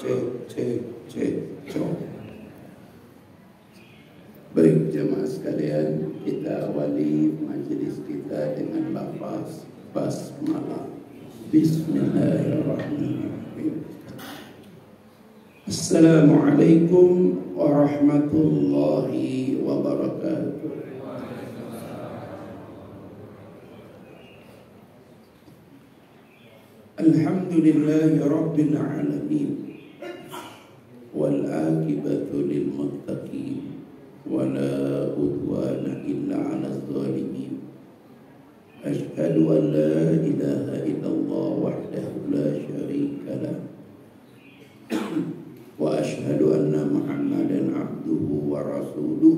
cek, cok. Baik jemaah sekalian, kita awali majelis kita dengan lafaz basmalah. Bismillahirrahmanirrahim. Assalamualaikum warahmatullahi wabarakatuh. Alhamdulillahi rabbil alamin. Wal akibatu lil muttaqin. ولا عدوان إلا على الظالمين أشهد أن لا إله إلا الله وحده لا شريك له وأشهد أن محمدا عبده ورسوله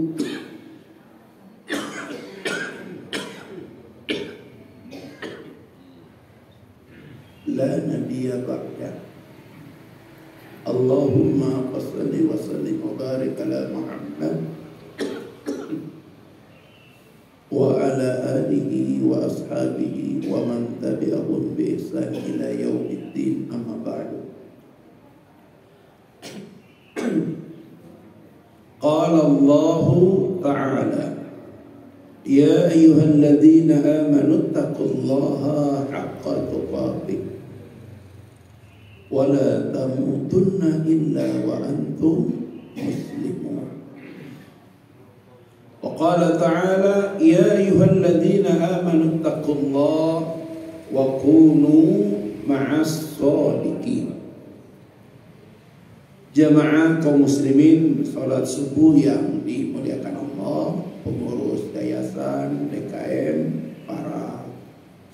لا نبي بعده اللهم صل وسلم وبارك على محمد وعلى آله وأصحابه ومن تبعهم بإحسان إلى يوم الدين أما بعد قال الله تعالى يا أيها الذين آمنوا اتقوا الله حق تقاته ولا تموتن إلا وأنتم مسلمون وقال تعالى يا أيها الذين آمنوا اتقوا الله وكونوا مع الصادقين. Jamaah kaum muslimin, salat subuh yang dimuliakan Allah, pengurus yayasan DKM, para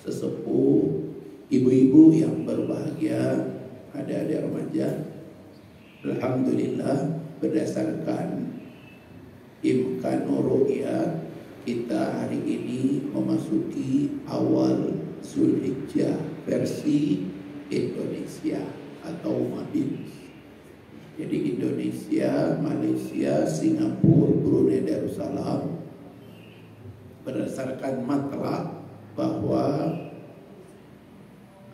sesepuh, ibu-ibu yang berbahagia, adik-adik remaja. Alhamdulillah, berdasarkan Imkanur Ru'yat, kita hari ini memasuki awal Zulhijjah versi Indonesia atau Mabin. Jadi Indonesia, Malaysia, Singapura, Brunei Darussalam berdasarkan matlab bahwa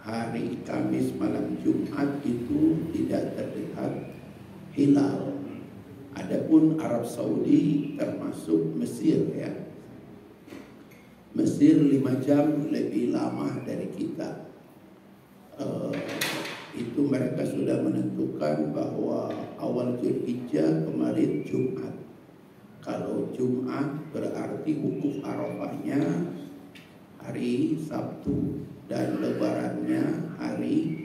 hari Kamis malam Jumat itu tidak terlihat hilal. Adapun Arab Saudi termasuk Mesir ya. Mesir 5 jam lebih lama dari kita. Itu mereka sudah menentukan bahwa awal Zulhijjah kemarin Jumat. Kalau Jumat berarti wukuf Arafahnya hari Sabtu dan lebarannya hari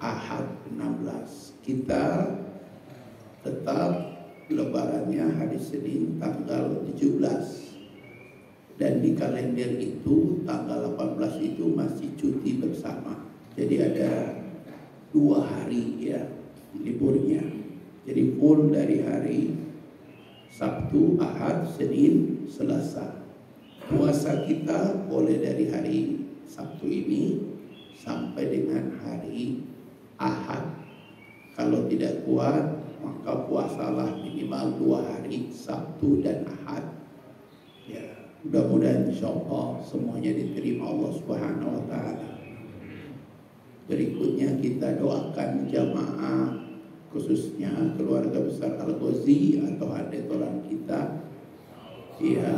Ahad 16. Kita tetap lebarannya hari Senin tanggal 17. Dan di kalender itu tanggal 18 itu masih cuti bersama. Jadi ada 2 hari ya liburnya. Jadi full dari hari Sabtu, Ahad, Senin, Selasa. Puasa kita boleh dari hari Sabtu ini sampai dengan hari Ahad. Kalau tidak kuat maka puasalah minimal 2 hari, Sabtu dan Ahad. Ya, mudah-mudahan insyaallah semuanya diterima Allah Subhanahu wa taala. Berikutnya kita doakan jamaah, khususnya keluarga besar Al-Ghazi atau hadetolan kita. Ya,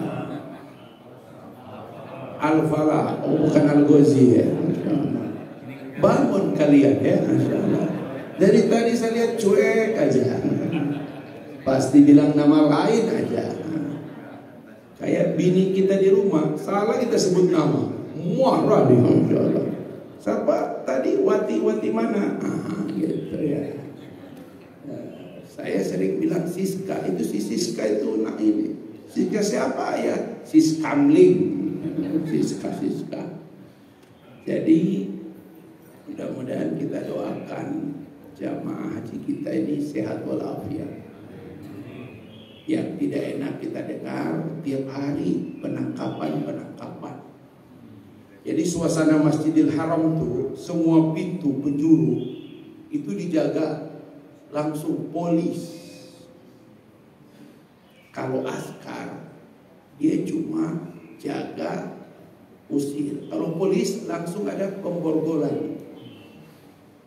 Al-Falah, bukan Al-Ghazi ya. Bangun kalian ya, insyaallah. Dari tadi saya lihat cuek aja, pasti bilang nama lain aja. Kayak bini kita di rumah, salah kita sebut nama, marah dia. Insyaallah. Siapa tadi? Wati mana? Gitu ya. Saya sering bilang Siska, itu si Siska itu nak ini. Siska siapa ya? Siskamling. Siska. Jadi mudah-mudahan kita doakan jamaah haji kita ini sehat walafiat. Yang tidak enak kita dengar tiap hari penangkapan. Jadi suasana Masjidil Haram tuh semua pintu penjuru itu dijaga langsung polis. Kalau askar dia cuma jaga usir. Kalau polis langsung ada pemborgolan.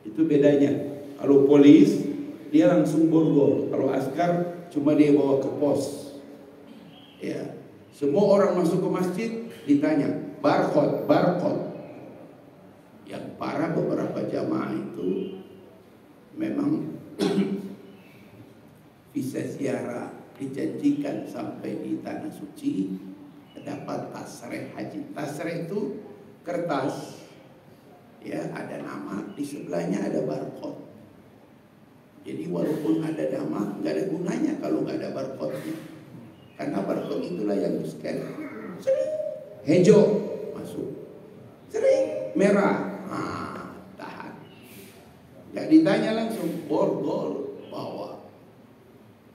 Itu bedanya. Kalau polis dia langsung borgol. Kalau askar cuma dia bawa ke pos. Ya, semua orang masuk ke masjid ditanya barcode. Yang parah beberapa jamaah itu memang visa ziarah dijanjikan sampai di tanah suci dapat tasreh haji. Tasreh itu kertas, ya ada nama, di sebelahnya ada barcode. Jadi walaupun ada nama, nggak ada gunanya kalau nggak ada barcode-nya. Karena barcode itulah yang di-scan. Sering hijau masuk, sering merah, tahan. Nggak ditanya langsung, borgol bawa.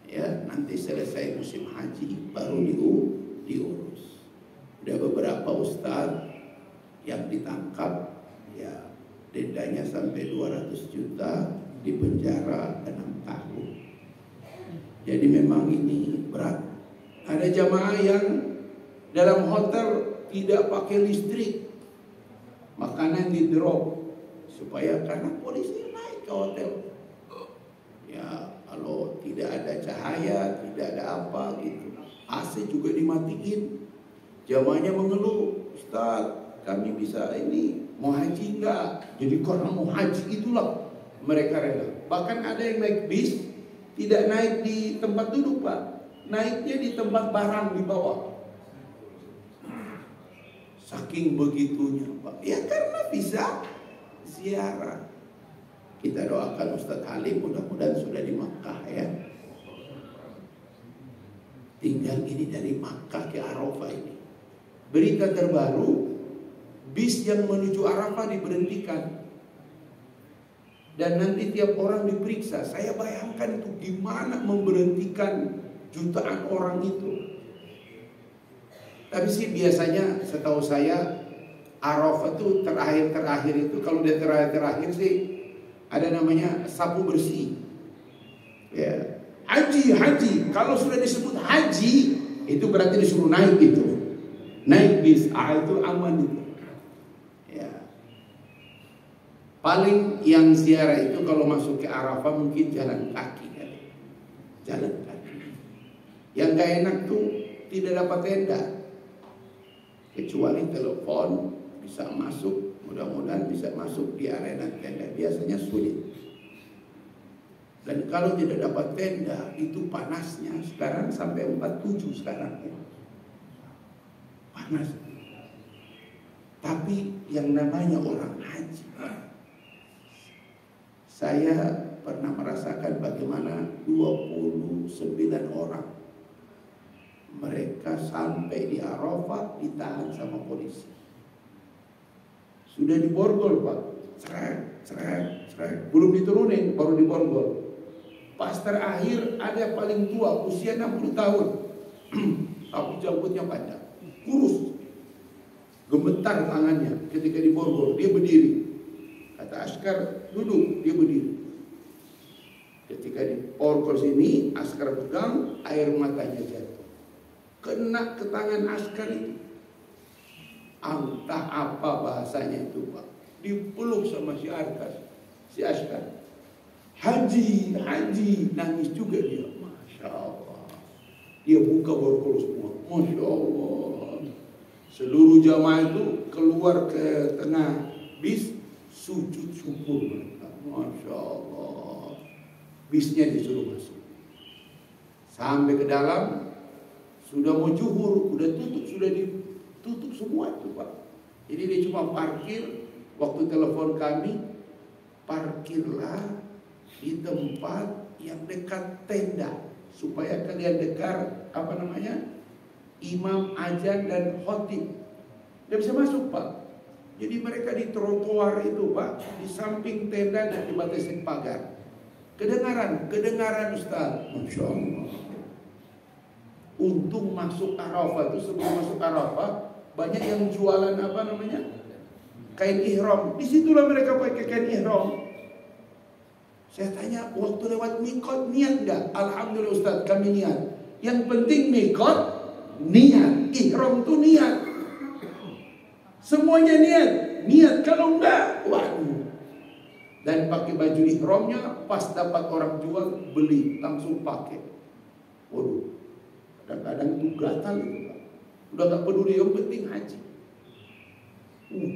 Ya, nanti selesai musim haji baru diurus. Ada beberapa ustadz yang ditangkap, ya dendanya sampai 200 juta, di penjara 6 tahun. Jadi memang ini berat. Ada jamaah yang dalam hotel tidak pakai listrik, makanan di drop supaya karena polisi naik ke hotel. Ya kalau tidak ada cahaya, tidak ada apa gitu, AC juga dimatiin. Jamaahnya mengeluh, Ustaz, kami bisa ini mau haji enggak? Jadi karena mau haji itulah mereka rela. Bahkan ada yang naik bis tidak naik di tempat duduk, Pak, naiknya di tempat barang di bawah. Saking begitunya, Pak. Ya karena bisa ziarah. Kita doakan Ustadz Halim mudah-mudahan sudah di Makkah ya. Tinggal ini dari Makkah ke Arafah ini. Berita terbaru, bis yang menuju Arafah diberhentikan. Dan nanti tiap orang diperiksa. Saya bayangkan itu gimana memberhentikan jutaan orang itu. Tapi sih biasanya setahu saya Arafah itu terakhir itu, kalau dia terakhir sih ada namanya sapu bersih. Ya, haji. Kalau sudah disebut haji itu berarti disuruh naik itu. Naik bis, itu aman itu. Paling yang ziarah itu kalau masuk ke Arafah mungkin jalan kaki kali. Jalan kaki. Yang gak enak tuh tidak dapat tenda. Kecuali telepon bisa masuk, mudah-mudahan bisa masuk di arena tenda. Biasanya sulit. Dan kalau tidak dapat tenda itu panasnya sekarang sampai 47 sekarang ya. Panas. Tapi yang namanya orang haji, saya pernah merasakan bagaimana 29 orang mereka sampai di Arafah ditahan sama polisi. Sudah diborgol, Pak. Cerek. Belum diturunin, baru diborgol. Pas terakhir ada paling tua, usia 60 tahun. Tapi jambutnya panjang, kurus. Gemetar tangannya ketika diborgol, dia berdiri. Kata askar, duduk, dia berdiri. Ketika diborgol sini, askar pegang, air matanya jatuh. Kena ke tangan askar itu. Entah apa bahasanya itu, Pak. Dipeluk sama si askar. Haji, nangis juga dia. Masya Allah. Dia buka borgol semua. Masya Allah. Seluruh jamaah itu keluar ke tengah bis, sujud syukur mereka. Masya Allah. Bisnya disuruh masuk. Sampai ke dalam, sudah mau zuhur, sudah ditutup semua itu, Pak. Jadi dia cuma parkir. Waktu telepon kami, parkirlah di tempat yang dekat tenda supaya kalian dengar imam azan dan khotib. Dia bisa masuk, Pak. Jadi mereka di trotoar itu, Pak, di samping tenda dan dibatasi pagar. Kedengaran Ustaz. Masya Allah. Untung masuk Arafah itu, sebelum masuk Arafah banyak yang jualan kain ihram. Disitulah mereka pakai kain ihram. Saya tanya, waktu lewat mikot niat enggak? Alhamdulillah Ustaz, kami niat. Yang penting mikot niat, ihram itu niat. Semuanya niat. Kalau enggak, waduh. Dan pakai baju ihramnya, pas dapat orang jual, beli, langsung pakai. Waduh, kadang-kadang itu gatal itu Pak. Udah gak peduli, yang penting haji.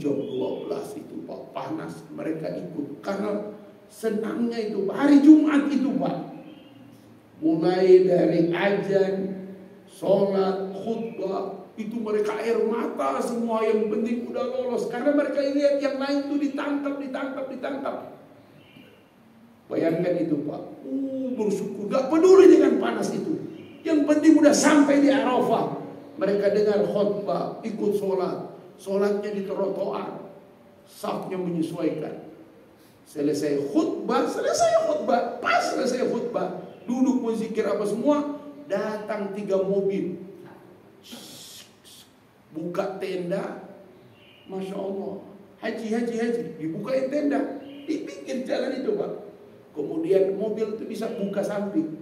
Jam 12 itu Pak, panas, mereka ikut. Karena senangnya itu, hari Jumat itu Pak. Mulai dari azan, sholat, khutbah, itu mereka air mata semua, yang penting udah lolos. Karena mereka lihat yang lain itu ditangkap. Bayangkan itu Pak, bersyukur, gak peduli dengan panas itu. Yang penting udah sampai di Arafah. Mereka dengar khutbah, ikut sholat. Sholatnya di trotoar, safnya menyesuaikan. Selesai khutbah, pas selesai khutbah, duduk mau zikir apa semua, datang 3 mobil. Buka tenda, Masya Allah, haji, dibukain tenda, di pinggir jalan itu Pak. Kemudian mobil itu bisa buka samping.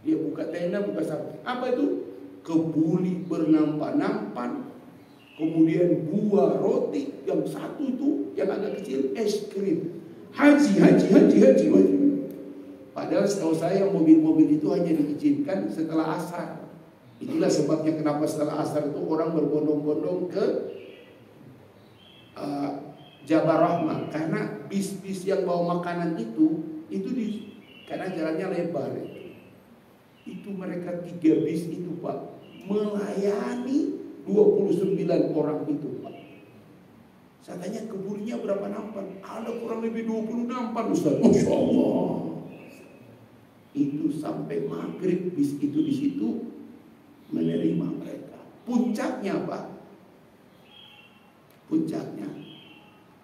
Dia buka tenda, buka samping. Apa itu? Kebuli bernampan-nampan. Kemudian buah roti. Yang satu itu, yang agak kecil, es krim. Haji. Padahal setahu saya mobil-mobil itu hanya diizinkan setelah asar. Itulah sebabnya kenapa setelah asar itu orang berbondong-bondong ke Jabal Rahmah. Karena bis-bis yang bawa makanan itu karena jalannya lebar itu mereka 3 bis itu Pak melayani 29 orang itu Pak. Saya tanya kebulinya berapa nampan? Ada kurang lebih 20 nampan Ustaz. Masya Allah. Itu sampai maghrib bis itu di situ menerima mereka. Puncaknya Pak,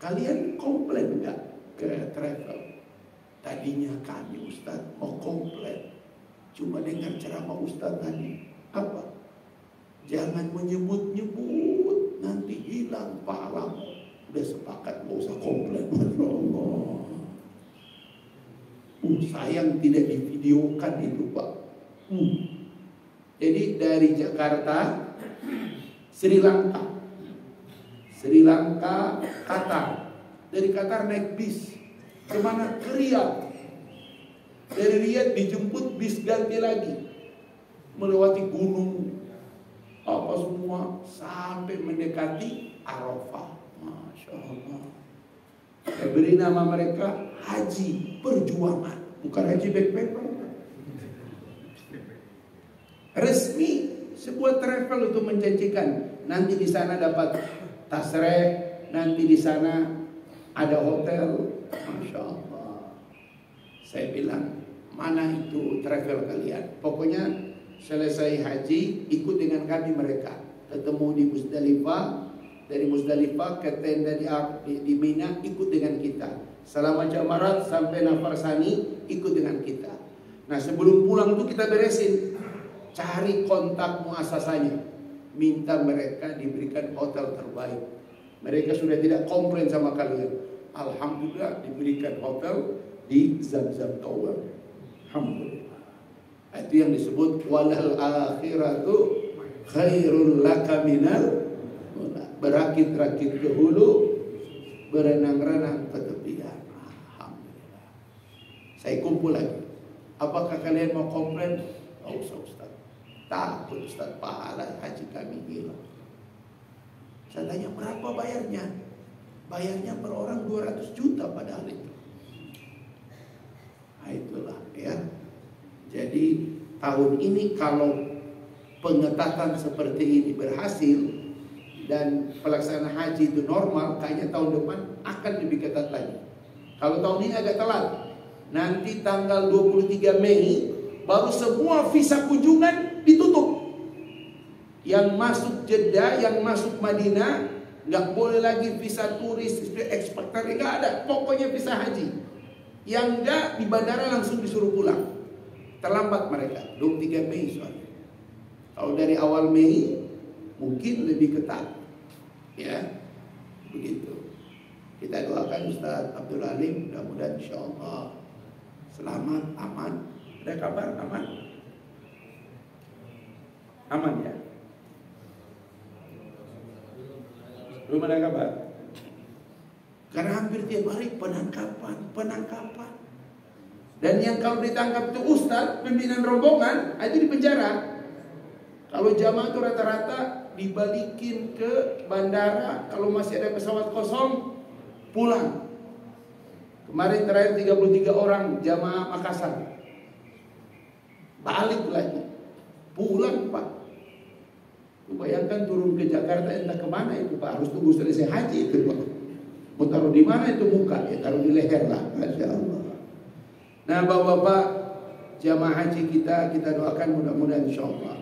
kalian komplain nggak ke travel? Tadinya kami Ustaz mau komplain, cuma dengar ceramah Ustaz tadi. Apa? Jangan menyebut-nyebut, nanti hilang pahalamu. Udah sepakat, gak usah komplain. Masya Allah. Sayang tidak divideokan itu Pak. Jadi dari Jakarta, Sri Lanka, Qatar. Dari Qatar naik bis. Kemana? Ke Riyadh. Dari Riyadh dijemput bis ganti lagi. Melewati gunung. Apa semua. Sampai mendekati Arafah. Masya Allah. Saya beri nama mereka Haji Perjuangan. Bukan Haji Backpacker. Resmi sebuah travel itu menjanjikan nanti di sana dapat tasreh, nanti di sana ada hotel. Masya Allah. Saya bilang, mana itu travel kalian? Pokoknya selesai haji ikut dengan kami mereka. Ketemu di Musdalifah, dari Musdalifah ke tenda di Mina, ikut dengan kita. Selama jamarat sampai Nafarsani ikut dengan kita. Nah sebelum pulang itu kita beresin, cari kontak muasasanya, minta mereka diberikan hotel terbaik. Mereka sudah tidak komplain sama kalian. Alhamdulillah diberikan hotel di Zamzam Tower. Alhamdulillah. Itu yang disebut walal akhiratu khairul laka minal. Berakit-rakit ke hulu, berenang-renang ke tepian. Alhamdulillah. Saya kumpul lagi. Apakah kalian mau komplain? Oh Ustaz. Takut Ustaz, pahala haji kami hilang. Saya tanya berapa bayarnya? Bayarnya per orang 200 juta padahal itu. Nah itulah ya. Jadi tahun ini kalau pengetatan seperti ini berhasil dan pelaksanaan haji itu normal, kayaknya tahun depan akan lebih ketat lagi. Kalau tahun ini agak telat, nanti tanggal 23 Mei baru semua visa kunjungan ditutup. Yang masuk Jeddah, yang masuk Madinah, nggak boleh lagi visa turis, ekspektor, nggak ada. Pokoknya visa haji. Yang nggak di bandara langsung disuruh pulang. Terlambat mereka, 23 Mei soalnya. Kalau dari awal Mei mungkin lebih ketat. Ya, begitu. Kita doakan Ustaz Abdul Halim, mudah-mudahan insya Allah selamat, aman. Ada kabar aman? Aman ya? Belum ada kabar? Karena hampir tiap hari penangkapan. Dan yang kalau ditangkap itu ustaz, pimpinan rombongan, itu di penjara. Kalau jamaah itu rata-rata dibalikin ke bandara. Kalau masih ada pesawat kosong, pulang. Kemarin terakhir 33 orang jamaah Makassar. Balik lagi. Pulang Pak. Bayangkan turun ke Jakarta entah kemana itu Pak. Harus tunggu selesai haji itu Pak. Mau taruh di mana itu muka? Ya taruh di leher lah. Masya Allah. Nah Bapak-bapak, jamaah haji kita doakan mudah-mudahan insyaAllah.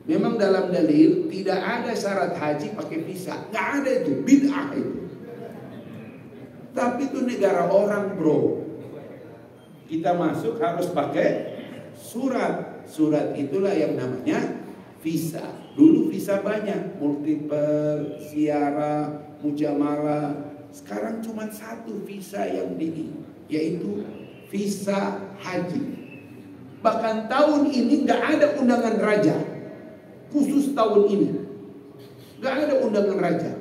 Memang dalam dalil tidak ada syarat haji pakai visa. Nggak ada itu, bid'ah itu. Tapi itu negara orang bro. Kita masuk harus pakai surat. Surat itulah yang namanya visa. Dulu visa banyak, multiple, ziarah, mujamalah. Sekarang cuma satu visa yang yaitu visa haji. Bahkan tahun ini gak ada undangan raja. Khusus tahun ini gak ada undangan raja.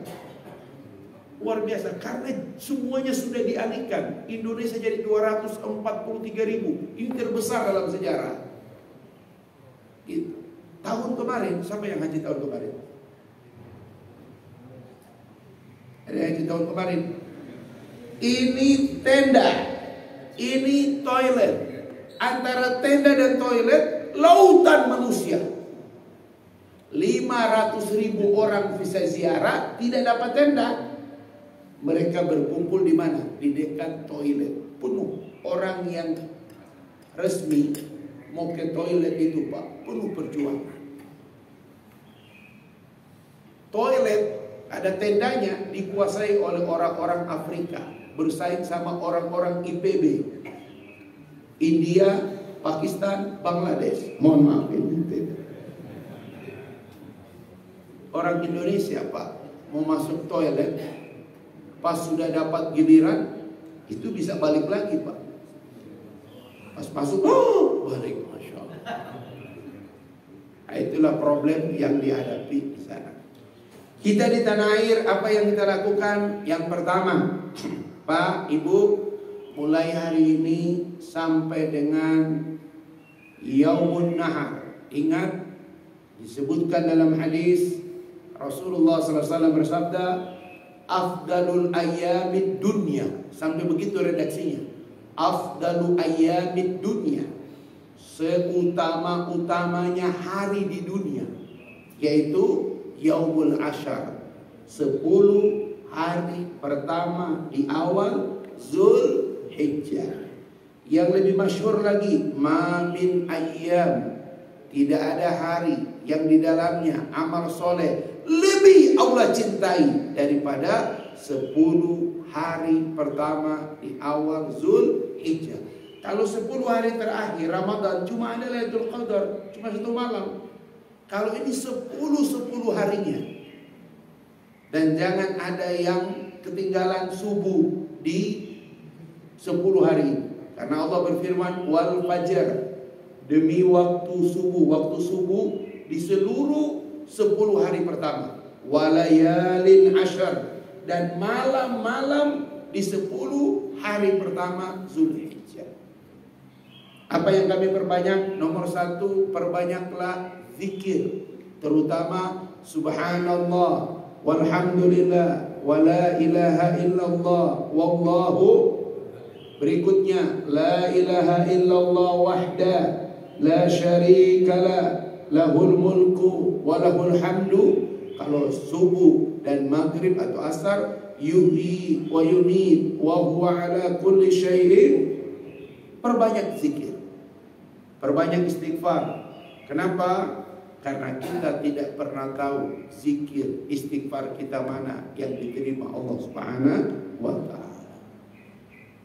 Luar biasa. Karena semuanya sudah dialihkan. Indonesia jadi 243.000. Ini terbesar dalam sejarah. Gitu. Tahun kemarin, siapa yang haji tahun kemarin? Ada haji tahun kemarin. Ini tenda, ini toilet. Antara tenda dan toilet, lautan manusia. 500.000 orang bisa ziarah, tidak dapat tenda. Mereka berkumpul di mana? Di dekat toilet. Penuh. Orang yang resmi mau ke toilet itu Pak, penuh perjuangan. Toilet ada tendanya dikuasai oleh orang-orang Afrika, bersaing sama orang-orang IPB, India, Pakistan, Bangladesh. Mohon maaf ini tenda. Orang Indonesia Pak mau masuk toilet, pas sudah dapat giliran itu bisa balik lagi Pak. Pas masuk, balik, Masya Allah. Nah, itulah problem yang dihadapi di sana. Kita di tanah air, apa yang kita lakukan? Yang pertama, Pak, Ibu, mulai hari ini sampai dengan Yaumun Nahar. Ingat, disebutkan dalam hadis Rasulullah SAW bersabda, afdalul ayyamid dunya. Sampai begitu redaksinya. Afdalu ayyamid dunya. Seutama-utamanya hari di dunia, yaitu Yaumul Ashar, 10 hari pertama di awal Zulhijjah. Yang lebih masyhur lagi, ma min ayyam, tidak ada hari yang di dalamnya amal soleh lebih Allah cintai daripada 10 hari pertama di awal Zulhijjah. Kalau 10 hari terakhir Ramadan cuma ada Lailatul Qadar, cuma 1 malam. Kalau ini 10 harinya. Dan jangan ada yang ketinggalan subuh di 10 hari. Karena Allah berfirman, wal fajar, demi waktu subuh di seluruh 10 hari pertama. Walayalin asyar, dan malam-malam di 10 hari pertama Zulhijjah. Apa yang kami perbanyak? Nomor 1, perbanyaklah zikir, terutama subhanallah, walhamdulillah, wala ilaha illallah, wallahu. Berikutnya, la ilaha illallah wahda, la syarikalah, lahul mulku, walahul hamdu. Kalau subuh dan maghrib atau asar, yuhyi wa yumit, wa huwa ala kulli syai'in. Perbanyak zikir, perbanyak istighfar. Kenapa? Karena kita tidak pernah tahu zikir, istighfar kita mana yang diterima Allah Subhanahu wa ta'ala.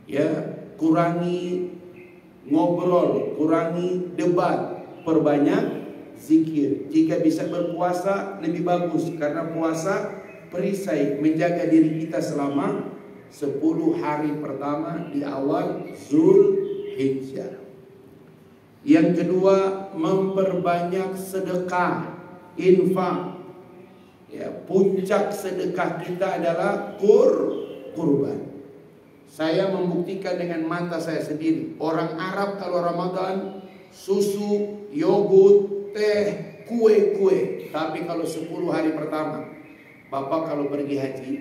Ya, kurangi ngobrol, kurangi debat, perbanyak zikir. Jika bisa berpuasa lebih bagus, karena puasa perisai menjaga diri kita selama 10 hari pertama di awal Zulhijjah. Yang kedua, memperbanyak sedekah, infak. Ya, puncak sedekah kita adalah kurban. Saya membuktikan dengan mata saya sendiri. Orang Arab kalau Ramadan susu, yogurt, teh, kue-kue. Tapi kalau 10 hari pertama, Bapak kalau pergi haji,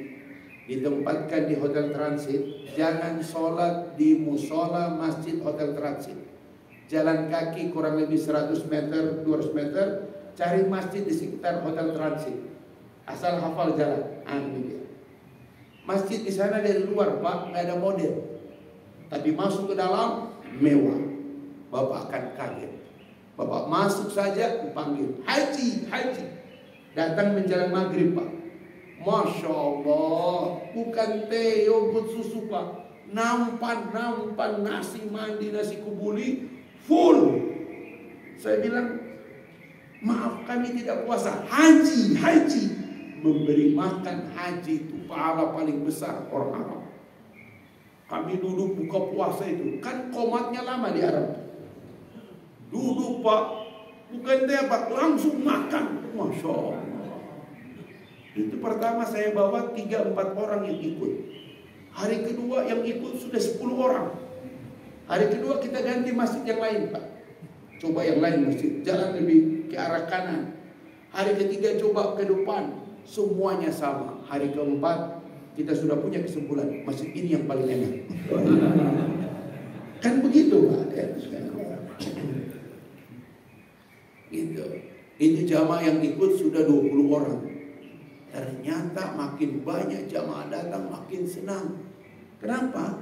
ditempatkan di hotel transit, jangan sholat di musola masjid hotel transit. Jalan kaki kurang lebih 100 meter, 200 meter, cari masjid di sekitar hotel transit. Asal hafal jalan. Ini dia. Masjid di sana dari luar, Pak, nggak ada model. Tapi masuk ke dalam, mewah. Bapak akan kaget. Bapak masuk saja, dipanggil haji, haji. Datang menjelang maghrib, Pak. Masya Allah, bukan teh, yogurt, susu, Pak. Nampan, nasi mandi, nasi kubuli, full. Saya bilang, maaf kami tidak puasa. Haji, haji. Memberi makan haji itu pahala paling besar orang Arab. Kami duduk buka puasa itu, kan komatnya lama di Arab. Duduk, Pak, bukan teh, Pak, langsung makan. Masya Allah. Itu pertama saya bawa 3-4 orang yang ikut. Hari kedua yang ikut sudah 10 orang. Hari kedua kita ganti masjid yang lain, Pak. Coba yang lain masjid, jalan lebih ke arah kanan. Hari ketiga coba ke depan, semuanya sama. Hari keempat kita sudah punya kesimpulan, masjid ini yang paling enak. Kan begitu, Pak. Gitu. Ini jamaah yang ikut sudah 20 orang. Ternyata makin banyak jamaah datang makin senang. Kenapa?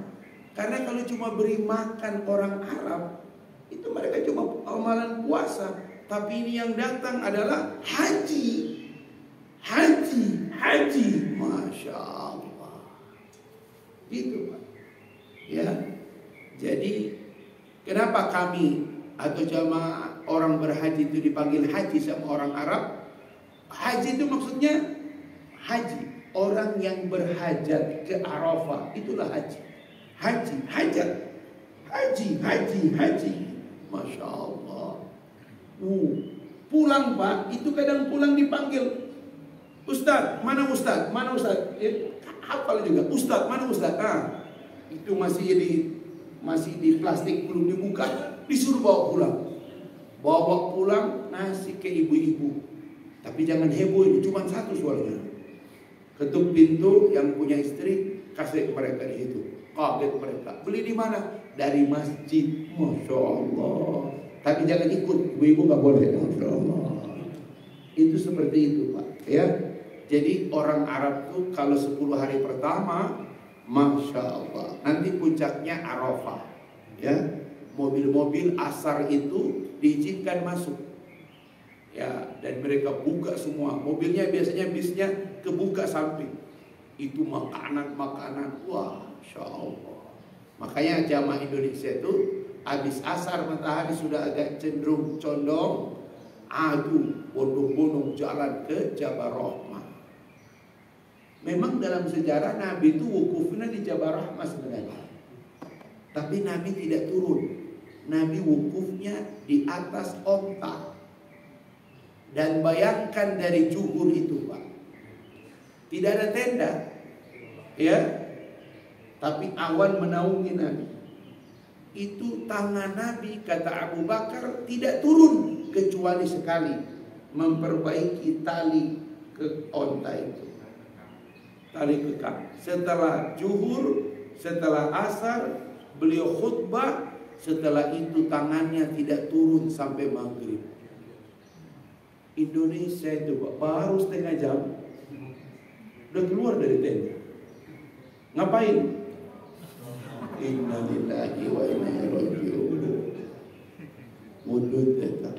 Karena kalau cuma beri makan orang Arab, itu mereka cuma amalan puasa. Tapi ini yang datang adalah haji. Haji, haji. Masya Allah. Gitu, Pak. Ya. Jadi kenapa kami atau jamaah orang berhaji itu dipanggil haji sama orang Arab? Haji itu maksudnya haji, orang yang berhajat ke Arafah, itulah haji. Haji, hajat. Haji, haji, haji. Masya Allah. Pulang, Pak, itu kadang pulang dipanggil. Ustaz, mana Ustaz? Mana Ustaz? Hafal juga. Ustaz, mana Ustaz? Itu masih di plastik belum dibuka, disuruh bawa pulang. Bawa pulang nasi ke ibu-ibu. Tapi jangan heboh, ini cuma satu soalnya. Ketuk pintu, yang punya istri kasih mereka di situ. Kaget mereka. Beli di mana? Dari masjid. Masya Allah. Tapi jangan ikut, ibu-ibu gak boleh. Masya Allah. Itu seperti itu, Pak. Ya. Jadi orang Arab tuh kalau 10 hari pertama, Masya Allah. Nanti puncaknya Arafah. Ya. Mobil-mobil asar itu diizinkan masuk. Ya, dan mereka buka semua. Mobilnya biasanya bisnya kebuka samping. Itu makanan-makanan. Wah, Masya Allah. Makanya jamaah Indonesia itu habis asar matahari sudah agak cenderung condong, bondong-bondong jalan ke Jabal Rahmah. Memang dalam sejarah Nabi itu wukufnya di Jabal Rahmah sebenarnya. Tapi Nabi tidak turun. Nabi wukufnya di atas onta. Dan bayangkan dari Juhur itu, Pak, tidak ada tenda, ya, tapi awan menaungi Nabi. Itu tangan Nabi, kata Abu Bakar, tidak turun kecuali sekali memperbaiki tali ke onta itu, tali kekang. Setelah Juhur, setelah asar, beliau khutbah. Setelah itu tangannya tidak turun sampai maghrib. Indonesia itu, Pak, baru setengah jam udah keluar dari tenda. Ngapain? Inna lillahi wa inna ilaihi raji'un. Mudut tetap.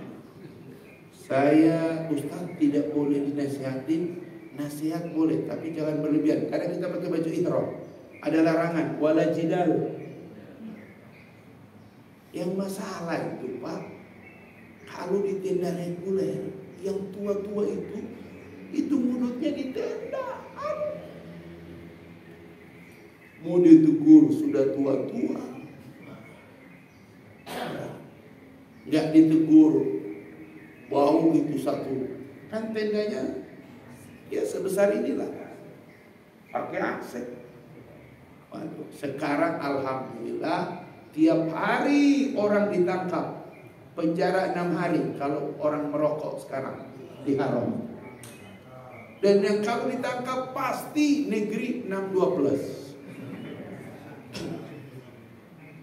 Saya Ustaz tidak boleh dinasihatin. Nasihat boleh, tapi jangan berlebihan. Karena kita pakai baju ihram, ada larangan wala jidal. Yang masalah itu, Pak, kalau di tenda reguler, yang tua-tua itu mulutnya di tenda. Mau ditegur sudah tua-tua, nggak ditegur, bau itu satu. Kan tendanya ya sebesar inilah, pakai AC. Waduh, sekarang alhamdulillah tiap hari orang ditangkap. Penjara 6 hari kalau orang merokok sekarang di Haram. Dan yang kalau ditangkap pasti negeri 62+.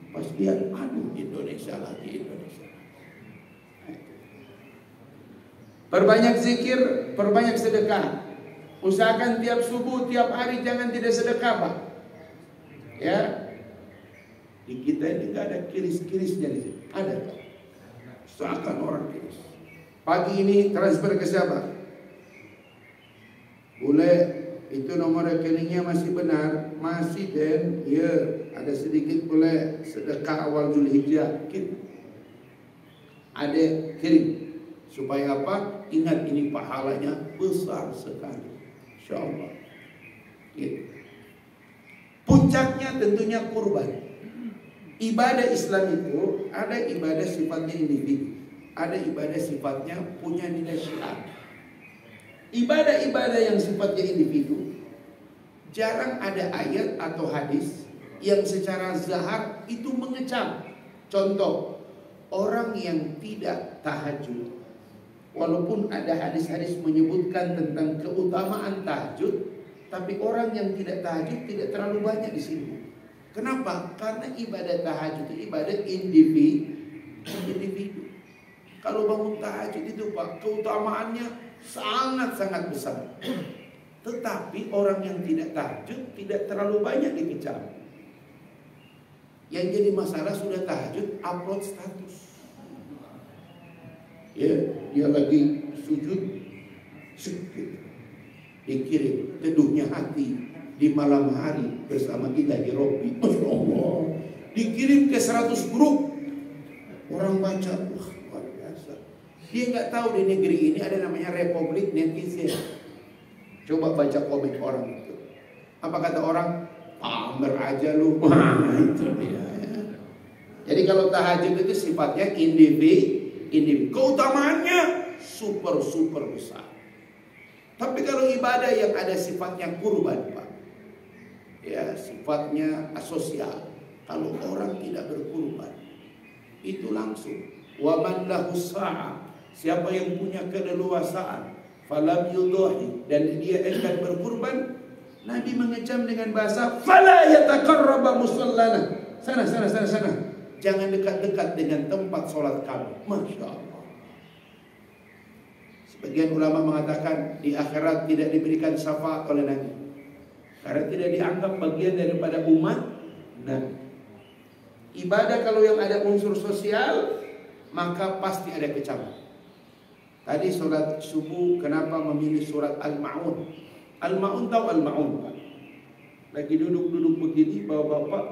Pas lihat, aduh Indonesia lagi, Indonesia. Perbanyak zikir, perbanyak sedekah. Usahakan tiap subuh, tiap hari jangan tidak sedekah, Pak. Ya. Di kita ini gak ada kiris-kirisnya di sini. Ada. Seakan orang kiris. Pagi ini transfer ke siapa? Boleh, itu nomor rekeningnya masih benar, masih Den. Ya, ada sedikit boleh sedekah awal Zulhijjah. Ada kirim. Supaya apa? Ingat ini pahalanya besar sekali. InsyaAllah. Gitu. Puncaknya tentunya kurban. Ibadah Islam itu ada ibadah sifatnya individu, ada ibadah sifatnya punya nilai syiar. Ibadah-ibadah yang sifatnya individu jarang ada ayat atau hadis yang secara zahar itu mengecam. Contoh, orang yang tidak tahajud, walaupun ada hadis-hadis menyebutkan tentang keutamaan tahajud, tapi orang yang tidak tahajud tidak terlalu banyak di sini. Kenapa? Karena ibadah tahajud itu ibadah individu. Kalau bangun tahajud itu Pak, keutamaannya sangat-sangat besar. Tetapi orang yang tidak tahajud tidak terlalu banyak dikecam. Yang jadi masalah sudah tahajud upload status. Ya, dia lagi sujud sedikit dikirim teduhnya hati di malam hari bersama ilahi Robbi. Masya Allah. Dikirim ke 100 grup. Orang baca, wah luar biasa. Dia nggak tahu di negeri ini ada namanya Republik Netizen. Coba baca komen orang itu. Apa kata orang? Pamer aja lu. Wah, itu dia. Jadi kalau tahajud itu sifatnya individu. Keutamaannya super besar. Tapi kalau ibadah yang ada sifatnya kurban, Pak, ya sifatnya asosial. Kalau orang tidak berkurban, itu langsung. Wa man lahu sa'a, siapa yang punya keleluasaan, falam yudhi, dan dia akan berkurban, Nabi mengecam dengan bahasa fala yataqarraba musallana. Sana. Jangan dekat-dekat dengan tempat sholat kami. Masya Allah. Sebagian ulama mengatakan di akhirat tidak diberikan syafaat oleh Nabi karena tidak dianggap bagian daripada umat Nabi. Ibadah kalau yang ada unsur sosial maka pasti ada kecaman. Tadi sholat subuh kenapa memilih surat Al-Ma'un? Al-Ma'un tahu Al-Ma'un Pak? Lagi duduk begini bapak-bapak,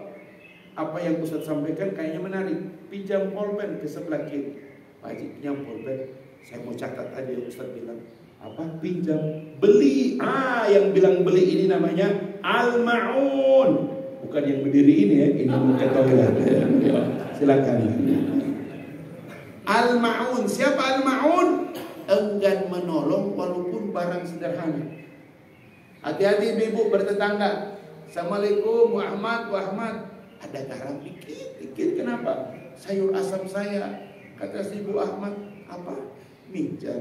apa yang Ustaz sampaikan kayaknya menarik. Pinjam pulpen ke sebelah kiri. Pak Haji pinjam pulpen. Saya mau catat aja yang Ustaz bilang. Apa? Pinjam. Beli. Yang bilang beli ini namanya Al-Ma'un. Bukan yang berdiri ini ya. Ini ketahuan. Silakan. Al-Ma'un. Siapa Al-Ma'un? Enggan menolong walaupun barang sederhana. Hati-hati ibu bertetangga. Assalamualaikum Muhammad. Ada garam dikit. Kenapa? Sayur asam saya. Kata si Ibu Ahmad, apa? Minta.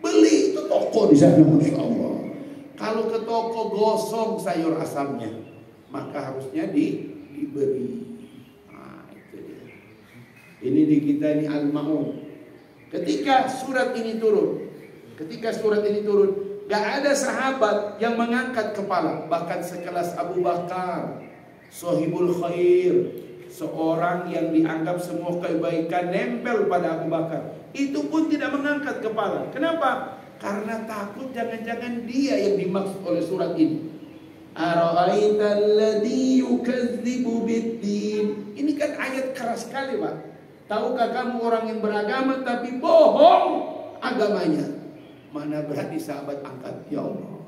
Beli itu toko di sana, Masya Allah. Kalau ke toko gosong sayur asamnya, maka harusnya diberi. Itu dia. Ini di kita ini Al-Ma'un. Ketika surat ini turun, gak ada sahabat yang mengangkat kepala. Bahkan sekelas Abu Bakar, Sohibul Khair, seorang yang dianggap semua kebaikan nempel pada Abu Bakar, itu pun tidak mengangkat kepala. Kenapa? Karena takut jangan-jangan dia yang dimaksud oleh surat ini. Ara'aital ladzi yukadzibu biddin. Ini kan ayat keras sekali, Pak. Tahukah kamu orang yang beragama tapi bohong agamanya? Mana berani sahabat angkat, ya Allah.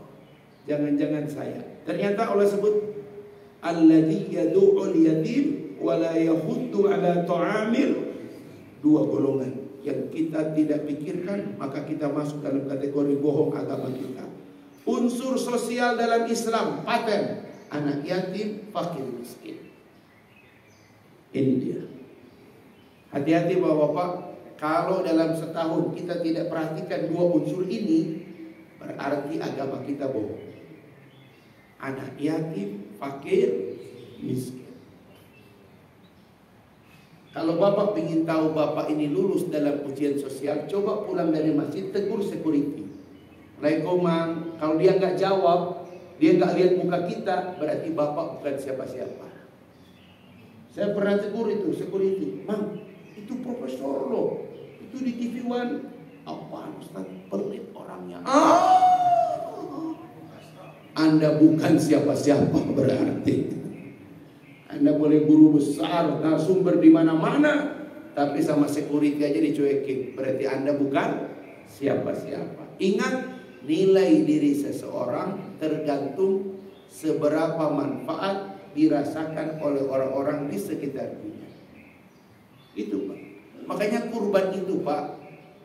Jangan-jangan saya. Ternyata Allah sebut alladzi yad'ul yatim wa la yahuddu ala ta'amil. Dua golongan yang kita tidak pikirkan, maka kita masuk dalam kategori bohong agama kita. Unsur sosial dalam Islam paten. anak yatim, fakir miskin. Ini dia. Hati-hati Bapak-bapak, kalau dalam setahun kita tidak perhatikan dua unsur ini, berarti agama kita bohong. Anak yatim, fakir, miskin. Kalau Bapak ingin tahu Bapak ini lulus dalam ujian sosial, coba pulang dari masjid, tegur security. Assalamualaikum Mang. Kalau dia nggak jawab, dia nggak lihat muka kita, berarti Bapak bukan siapa-siapa. Saya pernah tegur itu security, Mang, itu profesor loh, itu di TV One. Apaan Ustaz? Pelit orangnya. Anda bukan siapa-siapa berarti. Anda boleh guru besar, narasumber di mana-mana, tapi sama security aja dicuekin. Berarti Anda bukan siapa-siapa. Ingat, nilai diri seseorang tergantung seberapa manfaat dirasakan oleh orang-orang di sekitarnya. Itu Pak. Makanya kurban itu Pak,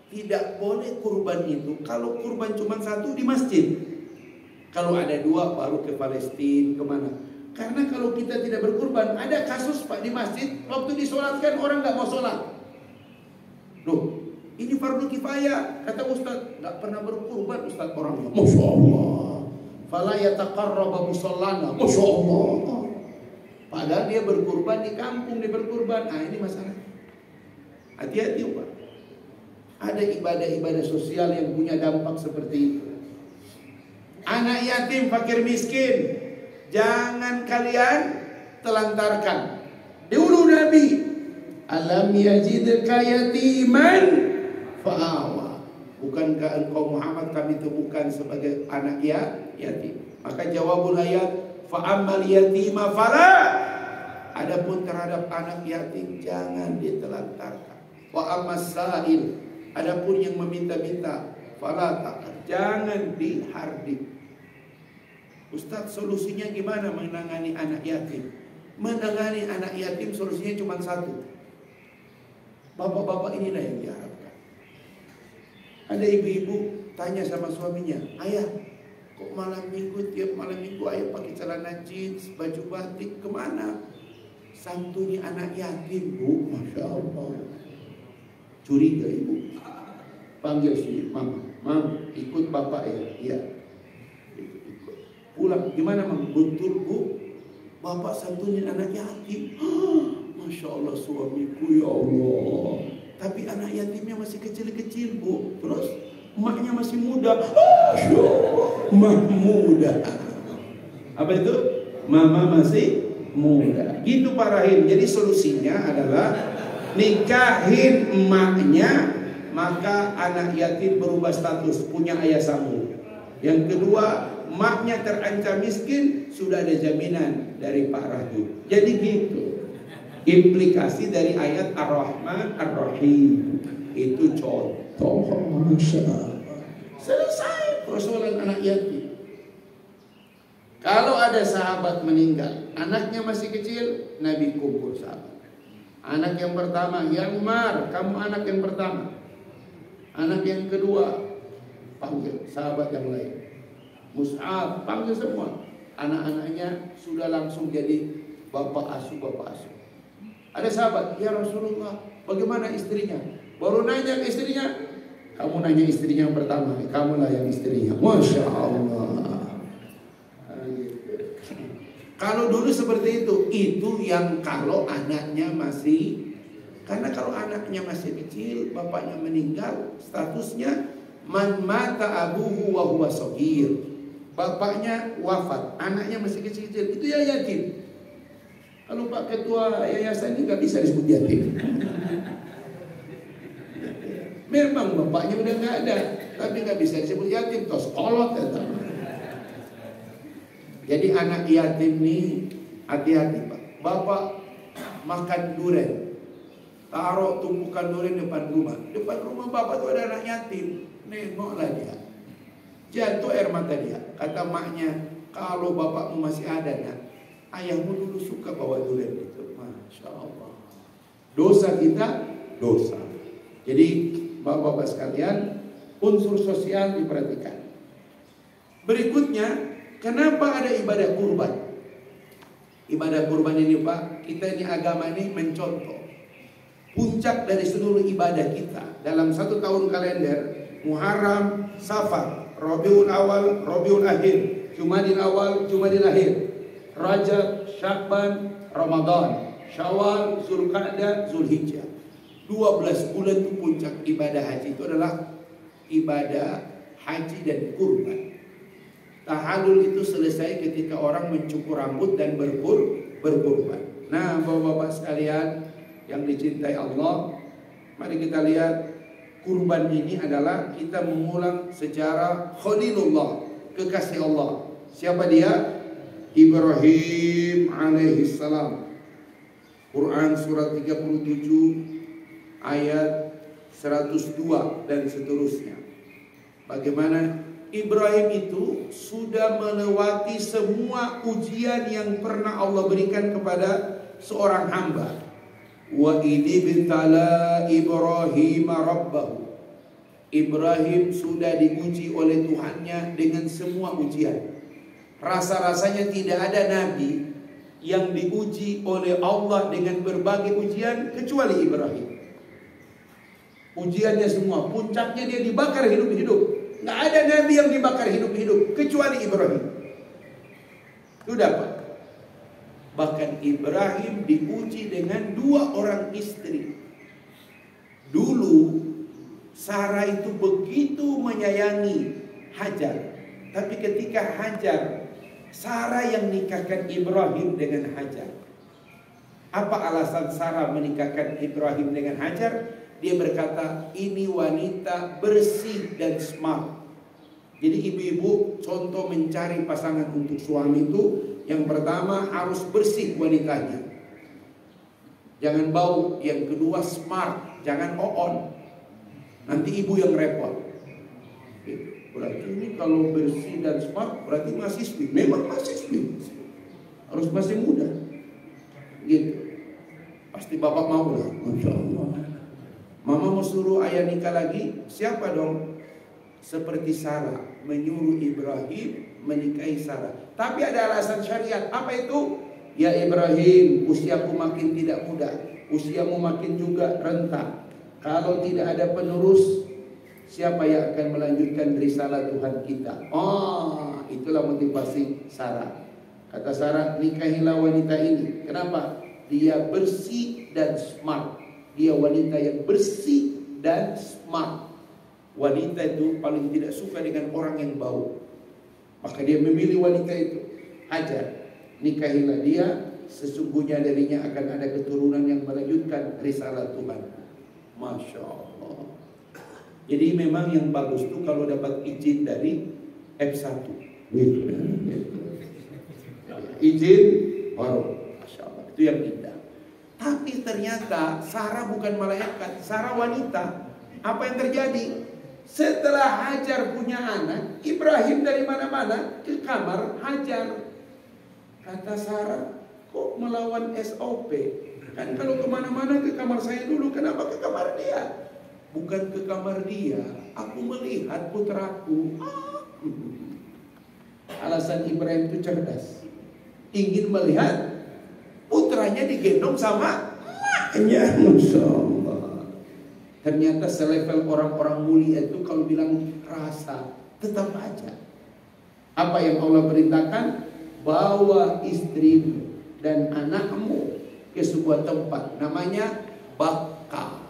tidak boleh kurban itu kalau kurban cuma satu di masjid. Kalau ada dua baru ke Palestina, kemana? Karena kalau kita tidak berkurban, ada kasus Pak di masjid, waktu disolatkan orang nggak mau sholat. Loh, ini fardu kifayah. Kata Ustaz, nggak pernah berkurban Ustaz orangnya. Masya Allah. Fala yataqarraba musallana. Masya Allah. Padahal dia berkurban di kampung, dia berkurban. Ah, ini masalah. Hati-hati Pak. Ada ibadah-ibadah sosial yang punya dampak seperti itu. Anak yatim, fakir miskin, jangan kalian telantarkan. Dulu Nabi, alam yajidka yatiman fa'awa. Bukankah engkau Muhammad kami temukan sebagai anak yatim? Maka jawabul ayat, fa'ammal yatima fala. Adapun terhadap anak yatim jangan ditelantarkan. Wa ammas sa'il, adapun yang meminta-minta, fala ta'al, jangan dihardik. Ustaz, solusinya gimana menangani anak yatim? Menangani anak yatim solusinya cuma satu. Bapak-bapak inilah yang diharapkan. Ada ibu-ibu tanya sama suaminya, ayah, kok malam minggu, tiap malam minggu ayah pakai celana jeans, baju batik, kemana? Santuni anak yatim, Bu. Masya Allah. Curiga ibu. Panggil si mama, Mam, ikut bapak ya? Iya. Pulang, gimana Mam? Betul Bu, bapak santunin anak yatim. Masya Allah suamiku, ya Allah. Tapi anak yatimnya masih kecil-kecil Bu. Terus emaknya masih muda. Masya Allah, emak muda. Apa itu? Mama masih muda. Gitu Pak Rahim. Jadi solusinya adalah nikahin emaknya, maka anak yatim berubah status, punya ayah sambung. Yang kedua, maknya terancam miskin, sudah ada jaminan dari Pak Rahim. Jadi gitu implikasi dari ayat Ar-Rahman Ar-Rahim. Itu contoh. Selesai persoalan anak yatim. Kalau ada sahabat meninggal, anaknya masih kecil, Nabi kumpul sahabat. Anak yang pertama, ya Umar, kamu anak yang pertama. Anak yang kedua, panggil sahabat yang lain. Mus'ab, panggil semua. Anak-anaknya sudah langsung jadi bapak asuh. Ada sahabat, ya Rasulullah, bagaimana istrinya? Baru nanya ke istrinya. Kamu nanya istrinya yang pertama, kamulah yang istrinya. Masya Allah. Kalau dulu seperti itu yang kalau anaknya masih, karena kalau anaknya masih kecil, bapaknya meninggal, statusnya man mata abuhu wa huwa shagir. Bapaknya wafat, anaknya masih kecil-kecil, itu ya yatim. Kalau Pak Ketua Yayasan ini nggak bisa disebut yatim. Memang bapaknya udah nggak ada, tapi nggak bisa disebut yatim, tos kolot ya. Jadi anak yatim ini hati-hati Pak. Bapak makan durian, taruh tumpukan durian depan rumah. Depan rumah bapak tuh ada anak yatim, nengoklah dia. Jatuh air mata dia. Kata maknya, kalau bapakmu masih ada nak, ayahmu dulu suka bawa durian itu. Masya Allah. Dosa kita, dosa. Jadi bapak-bapak sekalian, unsur sosial diperhatikan. Berikutnya, kenapa ada ibadah kurban? Ibadah kurban ini Pak, kita ini agama ini mencontoh puncak dari seluruh ibadah kita dalam satu tahun kalender: Muharram, Safar, Rabiul Awal, Rabiul Akhir, Jumadil Awal, Jumadil Akhir, Rajab, Syakban, Ramadan, Syawal, Zulqa'dah, Zulhijjah. 12 bulan itu puncak ibadah haji. Itu adalah ibadah haji dan kurban. Tahallul itu selesai ketika orang mencukur rambut dan berkurban. Nah, bapak-bapak sekalian yang dicintai Allah, mari kita lihat kurban ini adalah kita mengulang sejarah Khalilullah, kekasih Allah. Siapa dia? Ibrahim alaihissalam. Quran surat 37 ayat 102 dan seterusnya. Bagaimana Ibrahim itu sudah melewati semua ujian yang pernah Allah berikan kepada seorang hamba. Wa idibtala Ibrahim rabbahu. Ibrahim sudah diuji oleh Tuhannya dengan semua ujian. Rasa-rasanya tidak ada nabi yang diuji oleh Allah dengan berbagai ujian kecuali Ibrahim. Ujiannya semua, puncaknya dia dibakar hidup-hidup. Nggak ada nabi yang dibakar hidup-hidup kecuali Ibrahim. Sudah Pak. Bahkan Ibrahim diuji dengan 2 orang istri. Dulu Sarah itu begitu menyayangi Hajar, tapi ketika Sarah yang nikahkan Ibrahim dengan Hajar. Apa alasan Sarah menikahkan Ibrahim dengan Hajar? Dia berkata, ini wanita bersih dan smart. Jadi ibu-ibu contoh mencari pasangan untuk suami itu, yang pertama harus bersih wanitanya, jangan bau. Yang kedua smart, jangan on. Nanti ibu yang repot. Berarti ini kalau bersih dan smart berarti mahasiswi. Memang mahasiswi, harus masih muda gitu. Pasti bapak mau lah. Masya Allah. Mama mau suruh ayah nikah lagi, siapa dong? Seperti Sarah menyuruh Ibrahim menikahi Sarah. Tapi ada alasan syariat. Apa itu? Ya Ibrahim, usiaku makin tidak muda, usiamu makin juga renta. Kalau tidak ada penerus, siapa yang akan melanjutkan risalah Tuhan kita? Oh, itulah motivasi Sarah. Kata Sarah, nikahilah wanita ini. Kenapa? Dia bersih dan smart. Dia wanita yang bersih dan smart. Wanita itu paling tidak suka dengan orang yang bau. Maka dia memilih wanita itu, Hajar. Nikahilah dia, sesungguhnya darinya akan ada keturunan yang melanjutkan risalah Tuhan. Masya Allah. Jadi memang yang bagus itu kalau dapat izin dari F1 gitu. Izin baru, Masya Allah, itu yang indah. Tapi ternyata Sarah bukan malaikat, Sarah wanita. Apa yang terjadi? Setelah Hajar punya anak, Ibrahim dari mana-mana ke kamar Hajar. Kata Sarah, kok melawan SOP? Kan kalau kemana-mana ke kamar saya dulu, kenapa ke kamar dia? Bukan ke kamar dia, aku melihat putraku. Alasan Ibrahim itu cerdas, ingin melihat putranya digendong sama emaknya. Masya Allah. Ternyata selevel orang-orang mulia itu kalau bilang rasa, tetap aja. Apa yang Allah perintahkan? Bawa istrimu dan anakmu ke sebuah tempat, namanya Bakka.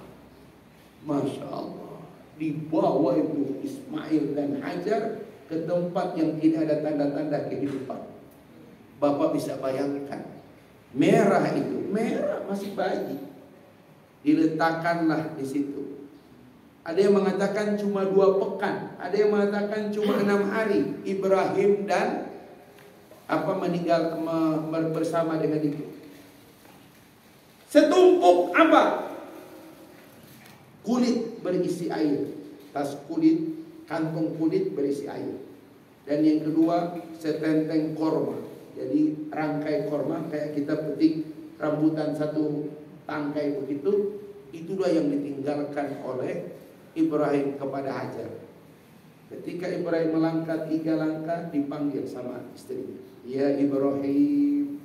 Masya Allah. Dibawa itu Ismail dan Hajar ke tempat yang tidak ada tanda-tanda kehidupan. Bapak bisa bayangkan, merah itu, merah masih bayi, diletakkanlah di situ. Ada yang mengatakan cuma 2 pekan, ada yang mengatakan cuma 6 hari Ibrahim dan meninggal bersama dengan itu. Setumpuk apa? Kulit berisi air, tas kulit, kantong kulit berisi air. Dan yang kedua, setenteng korma. Jadi rangkai korma kayak kita petik rambutan satu tangkai begitu. Itulah yang ditinggalkan oleh Ibrahim kepada Hajar. Ketika Ibrahim melangkah 3 langkah, dipanggil sama istrinya. Ya Ibrahim,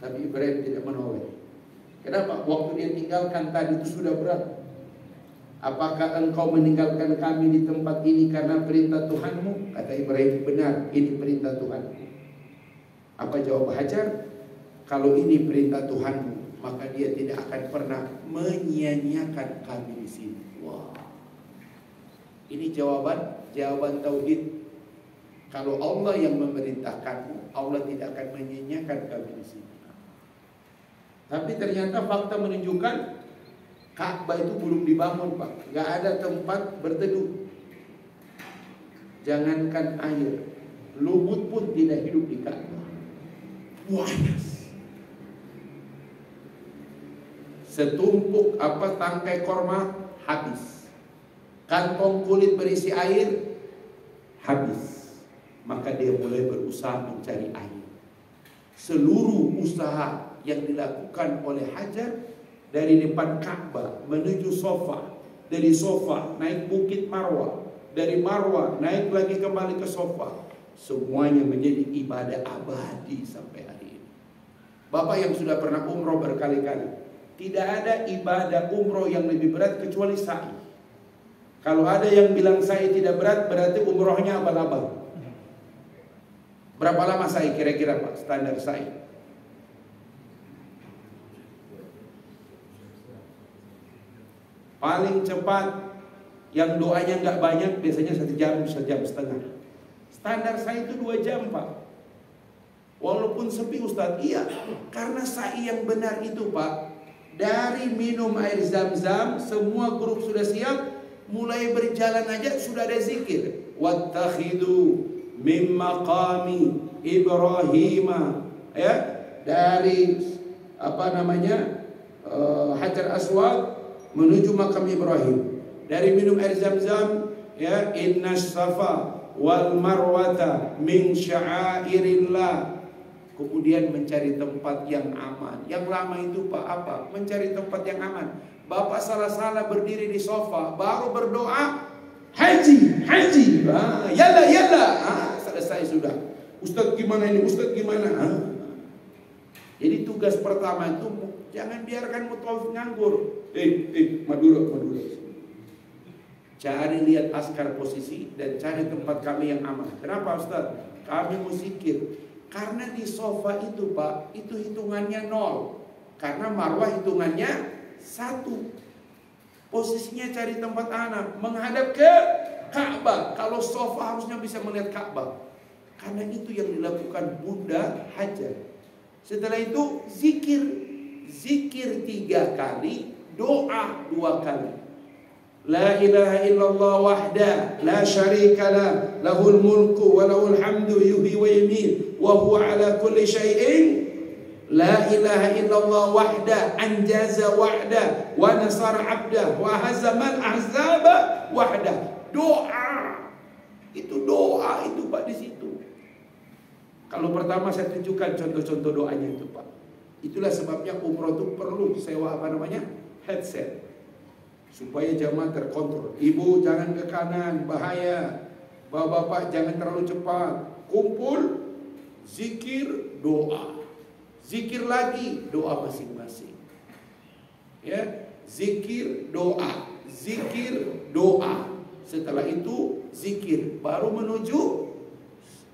Tapi Ibrahim tidak menoleh. Kenapa? Waktu dia tinggalkan tadi itu sudah berat. Apakah engkau meninggalkan kami di tempat ini karena perintah Tuhanmu? Kata Ibrahim, benar, ini perintah Tuhan. Apa jawab Hajar? Kalau ini perintah Tuhanmu, maka dia tidak akan pernah menyia-nyiakan kami di sini. Wah, ini jawaban tauhid. Kalau Allah yang memerintahkanmu, Allah tidak akan menyia-nyiakan kami di sini. Tapi ternyata fakta menunjukkan Ka'bah itu belum dibangun, Pak. Gak ada tempat berteduh. Jangankan air, lumut pun tidak hidup di Ka'bah. Panas. Setumpuk tangkai korma habis. Kantong kulit berisi air habis. Maka dia mulai berusaha mencari air. Seluruh usaha yang dilakukan oleh Hajar dari depan Ka'bah menuju Sofa, dari Sofa naik Bukit Marwah, dari Marwah naik lagi kembali ke Sofa, semuanya menjadi ibadah abadi sampai hari ini. Bapak yang sudah pernah umroh berkali-kali, tidak ada ibadah umroh yang lebih berat kecuali sa'i. Kalau ada yang bilang sa'i tidak berat, berarti umrohnya abal-abal. Berapa lama sa'i kira-kira, Pak, standar sa'i? Paling cepat yang doanya nggak banyak biasanya 1 jam, 1 jam setengah. Standar saya itu 2 jam, Pak. Walaupun sepi, Ustadz. Iya, karena sa'i yang benar itu, Pak, dari minum air zam-zam, semua grup sudah siap, mulai berjalan aja sudah ada zikir. Wattakhidu min maqami Ibrahim, ya, dari Hajar Aswad menuju makam Ibrahim. Dari minum air zam-zam, ya, inna safa wal marwata min sya'airillah. Kemudian mencari tempat yang aman. Yang lama itu, Pak, apa? Mencari tempat yang aman. Bapak salah-salah berdiri di sofa, baru berdoa, haji. Yalla. Selesai sudah. Ustadz gimana ini? Ustadz gimana? Jadi tugas pertama itu, jangan biarkan mutawif nganggur. Madura. Cari, lihat askar posisi dan cari tempat kami yang aman. Kenapa, Ustaz? Kami mau zikir. Karena di sofa itu, Pak, itu hitungannya 0. Karena marwah hitungannya 1. Posisinya cari tempat anak, menghadap ke Ka'bah. Kalau sofa harusnya bisa melihat Ka'bah. Karena itu yang dilakukan Bunda Hajar. Setelah itu zikir 3 kali, doa 2 kali. La ilaha illallah wahda la syarika la lahul mulku wa lahul hamdu yuhyi wa yumiit wa huwa ala kulli syai'in. La ilaha illallah wahda anjaza wahda wa nasara abda wa hazamal ahzaba wahda. Doa. Itu doa itu, Pak, di situ. Kalau pertama saya tunjukkan contoh-contoh doanya itu, Pak. Itulah sebabnya umroh itu perlu sewa headset, supaya jamaah terkontrol. Ibu jangan ke kanan, bahaya. Bapak jangan terlalu cepat. Kumpul, zikir, doa. Zikir lagi, doa masing-masing. Ya, zikir, doa. Setelah itu zikir, baru menuju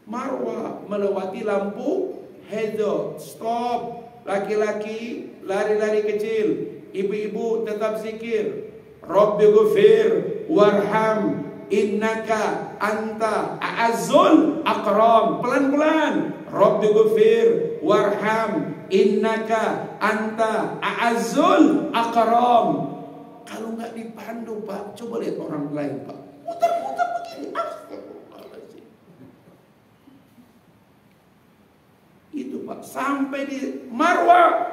Marwah, melewati lampu hijau. Stop. Laki-laki lari-lari kecil, ibu-ibu tetap zikir. Rabbighfir warham innaka anta a'azzul akram. Pelan-pelan. Rabbighfir warham innaka anta a'azzul akram. Kalau nggak dipandu, Pak, coba lihat orang lain, Pak. Muter-muter begini. Itu, Pak, sampai di Marwah,